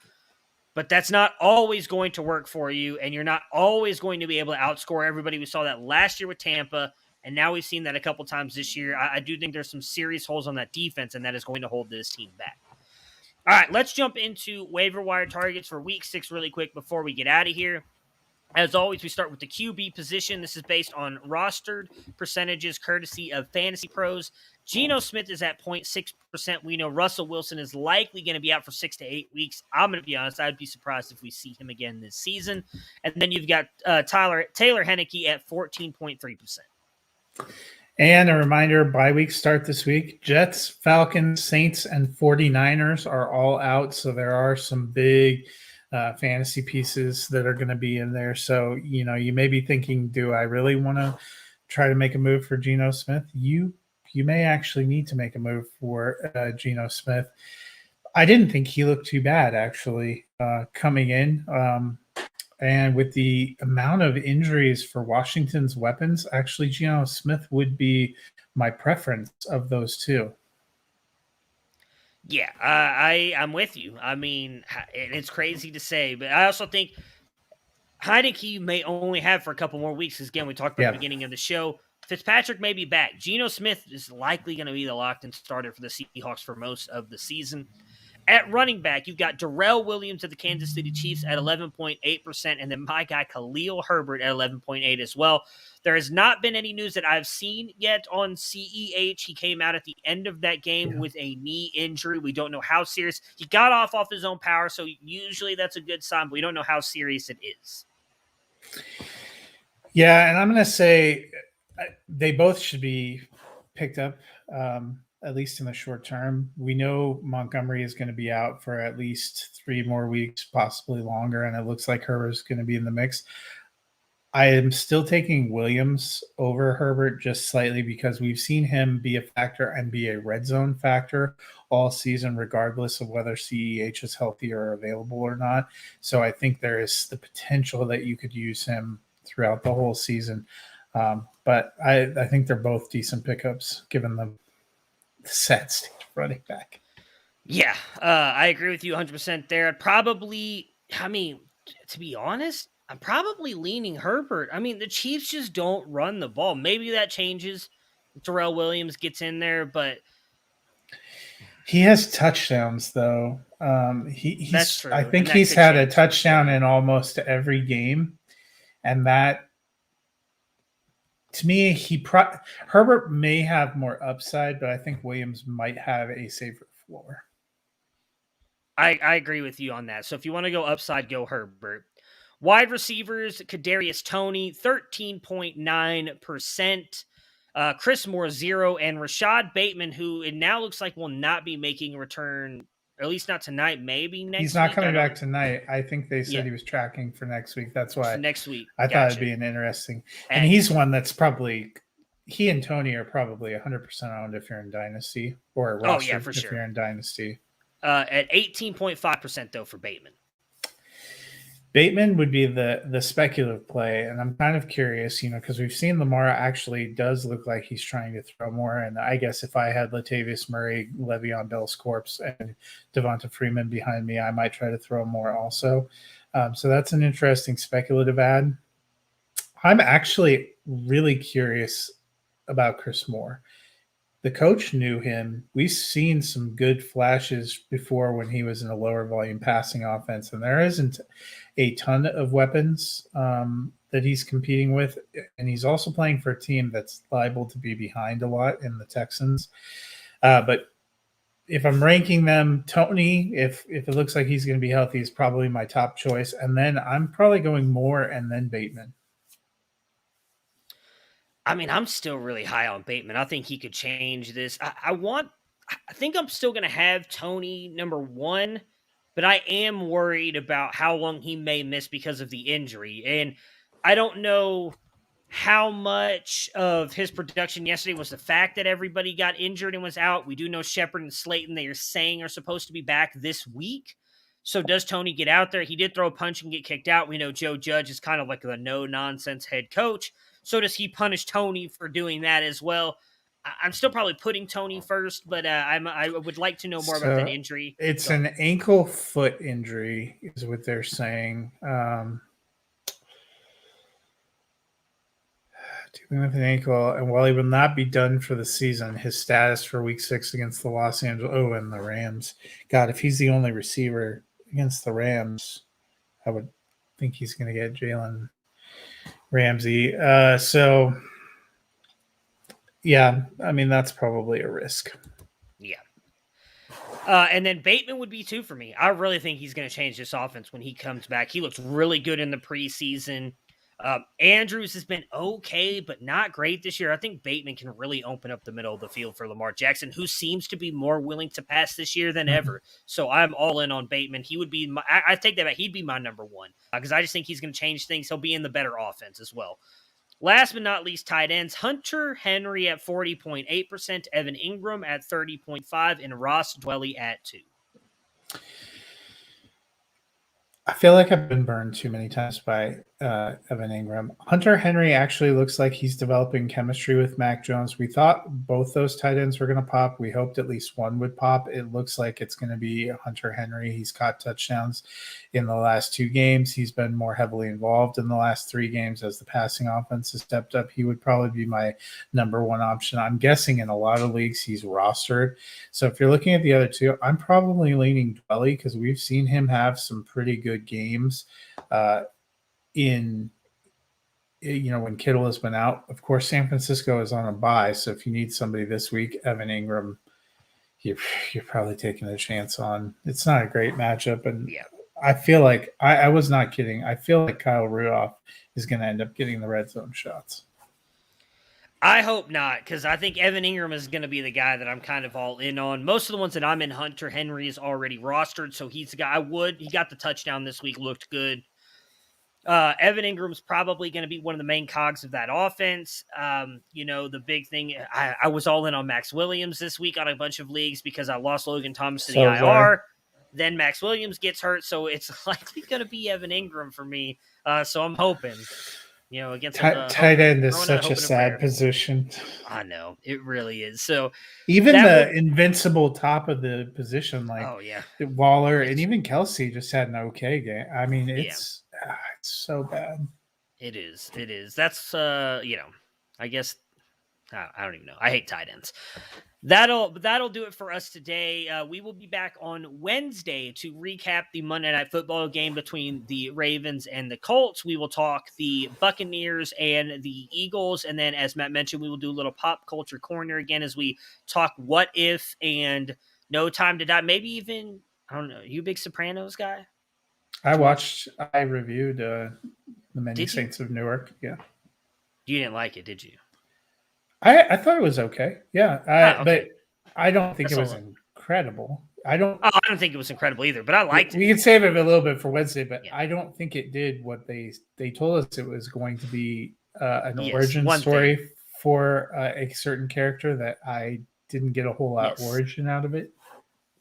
Speaker 2: But that's not always going to work for you, and you're not always going to be able to outscore everybody. We saw that last year with Tampa, and now we've seen that a couple times this year. I do think there's some serious holes on that defense, and that is going to hold this team back. All right, let's jump into waiver wire targets for Week 6 really quick before we get out of here. As always, we start with the QB position. This is based on rostered percentages courtesy of Fantasy Pros. Geno Smith is at 0.6%. We know Russell Wilson is likely going to be out for 6 to 8 weeks. I'm going to be honest, I'd be surprised if we see him again this season. And then you've got Taylor Heineke at 14.3%.
Speaker 3: And a reminder, bye week start this week. Jets, Falcons, Saints, and 49ers are all out. So there are some big fantasy pieces that are going to be in there. So, you may be thinking, do I really want to try to make a move for Geno Smith? You may actually need to make a move for Geno Smith. I didn't think he looked too bad, actually, coming in. And with the amount of injuries for Washington's weapons, actually, Geno Smith would be my preference of those two.
Speaker 2: Yeah, I'm with you. I mean, it's crazy to say, but I also think Heineke may only have for a couple more weeks. Because again, we talked about at the beginning of the show. Fitzpatrick may be back. Geno Smith is likely going to be the locked-in starter for the Seahawks for most of the season. At running back, you've got Darrell Williams of the Kansas City Chiefs at 11.8%, and then my guy Khalil Herbert at 11.8 as well. There has not been any news that I've seen yet on CEH. He came out at the end of that game with a knee injury. We don't know how serious. He got off his own power, so usually that's a good sign, but we don't know how serious it is.
Speaker 3: Yeah, and I'm going to say they both should be picked up, at least in the short term. We know Montgomery is going to be out for at least 3 more weeks, possibly longer, and it looks like Herbert's going to be in the mix. I am still taking Williams over Herbert just slightly because we've seen him be a factor and be a red zone factor all season, regardless of whether CEH is healthy or available or not. So I think there is the potential that you could use him throughout the whole season. But I think they're both decent pickups given the set state of running back.
Speaker 2: Yeah, I agree with you 100% there. To be honest, I'm probably leaning Herbert. I mean, the Chiefs just don't run the ball. Maybe that changes. Darrell Williams gets in there, but
Speaker 3: he has touchdowns though.
Speaker 2: That's true.
Speaker 3: I think he's had a touchdown in almost every game, and that, to me, Herbert may have more upside, but I think Williams might have a safer floor.
Speaker 2: I agree with you on that. So if you want to go upside, go Herbert. Wide receivers, Kadarius Toney, 13.9%. Chris Moore, 0. And Rashad Bateman, who it now looks like will not be making a return, or at least not tonight, maybe next week.
Speaker 3: He's not coming back tonight. I think they said he was tracking for next week. That's why.
Speaker 2: Next week.
Speaker 3: I thought it'd be an interesting. And he's one that's probably, he and Toney are probably 100% owned if you're in Dynasty, or roster
Speaker 2: for
Speaker 3: if
Speaker 2: sure.
Speaker 3: You're in Dynasty.
Speaker 2: At 18.5% though for Bateman.
Speaker 3: Bateman would be the speculative play, and I'm kind of curious, because we've seen Lamar actually does look like he's trying to throw more, and I guess if I had Latavius Murray, Le'Veon Bell's corpse, and Devonta Freeman behind me, I might try to throw more also. So that's an interesting speculative ad. I'm actually really curious about Chris Moore. The coach knew him. We've seen some good flashes before when he was in a lower volume passing offense, and there isn't a ton of weapons that he's competing with. And he's also playing for a team that's liable to be behind a lot in the Texans. But if I'm ranking them, Toney, if it looks like he's going to be healthy, is probably my top choice. And then I'm probably going Moore and then Bateman.
Speaker 2: I mean, I'm still really high on Bateman. I think he could change this. I think I'm still going to have Toney number 1, but I am worried about how long he may miss because of the injury. And I don't know how much of his production yesterday was the fact that everybody got injured and was out. We do know Shepard and Slayton, they are saying, are supposed to be back this week. So does Toney get out there? He did throw a punch and get kicked out. We know Joe Judge is kind of like the no-nonsense head coach. So does he punish Toney for doing that as well? I'm still probably putting Toney first, but I would like to know more about that injury.
Speaker 3: It's an ankle foot injury is what they're saying. Dealing with an ankle, and while he will not be done for the season, his status for Week 6 against the Los Angeles and the Rams. God, if he's the only receiver against the Rams, I would think he's going to get Jalen Ramsey. So, yeah, I mean, that's probably a risk.
Speaker 2: Yeah. And then Bateman would be 2 for me. I really think he's going to change this offense when he comes back. He looks really good in the preseason. Andrews has been okay, but not great this year. I think Bateman can really open up the middle of the field for Lamar Jackson, who seems to be more willing to pass this year than ever. So I'm all in on Bateman. He would be I take that back. He'd be my number 1 because I just think he's going to change things. He'll be in the better offense as well. Last but not least, tight ends. Hunter Henry at 40.8%, Evan Ingram at 30.5%, and Ross Dwelly at 2%.
Speaker 3: I feel like I've been burned too many times by Evan Ingram. Hunter Henry actually looks like he's developing chemistry with Mac Jones. We thought both those tight ends were going to pop. We hoped at least one would pop. It looks like it's going to be Hunter Henry. He's caught touchdowns in the last 2 games. He's been more heavily involved in the last 3 games as the passing offense has stepped up. He would probably be my number 1 option. I'm guessing in a lot of leagues he's rostered. So if you're looking at the other 2, I'm probably leaning Dwelly because we've seen him have some pretty good games in when Kittle has been out. Of course, San Francisco is on a bye, so if you need somebody this week, Evan Ingram, you're probably taking a chance on. It's not a great matchup, and I feel like I was not kidding. I feel like Kyle Rudolph is going to end up getting the red zone shots.
Speaker 2: I hope not, because I think Evan Ingram is going to be the guy that I'm kind of all in on. Most of the ones that I'm in, Hunter Henry is already rostered, so he's the guy. He got the touchdown this week, looked good. Evan Ingram's probably going to be one of the main cogs of that offense. The big thing, I was all in on Max Williams this week on a bunch of leagugues because I lost Logan Thomas to the IR. Then Max Williams gets hurt, so it's likely going to be Evan Ingram for me. So I'm hoping, against
Speaker 3: tight end is such a sad position.
Speaker 2: I know it really is. So
Speaker 3: even the invincible top of the position, like Waller and even Kelsey, just had an okay game. I mean, it's so bad.
Speaker 2: It is. That's I guess I don't even know. I hate tight ends. That'll do it for us today. We will be back on Wednesday to recap the Monday Night Football game between the Ravens and the Colts. We will talk the Buccaneers and the Eagles. And then, as Matt mentioned, we will do a little pop culture corner again as we talk what if and No Time to Die. Maybe even, I don't know, you a big Sopranos guy?
Speaker 3: I reviewed the Many Saints of Newark. Yeah.
Speaker 2: You didn't like it, did you?
Speaker 3: I thought it was okay. Yeah. But I don't think it was incredible. I don't
Speaker 2: think it was incredible either, but I liked it.
Speaker 3: We can save it a little bit for Wednesday, but I don't think it did what they told us it was going to be an origin story for a certain character that I didn't get a whole lot of origin out of it.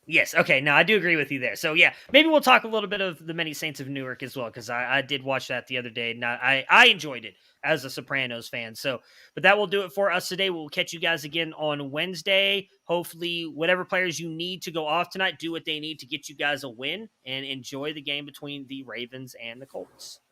Speaker 2: Yes. Okay. No, I do agree with you there. So yeah, maybe we'll talk a little bit of the Many Saints of Newark as well, because I did watch that the other day and I enjoyed it as a Sopranos fan. So, but that will do it for us today. We'll catch you guys again on Wednesday. Hopefully, whatever players you need to go off tonight, do what they need to get you guys a win and enjoy the game between the Ravens and the Colts.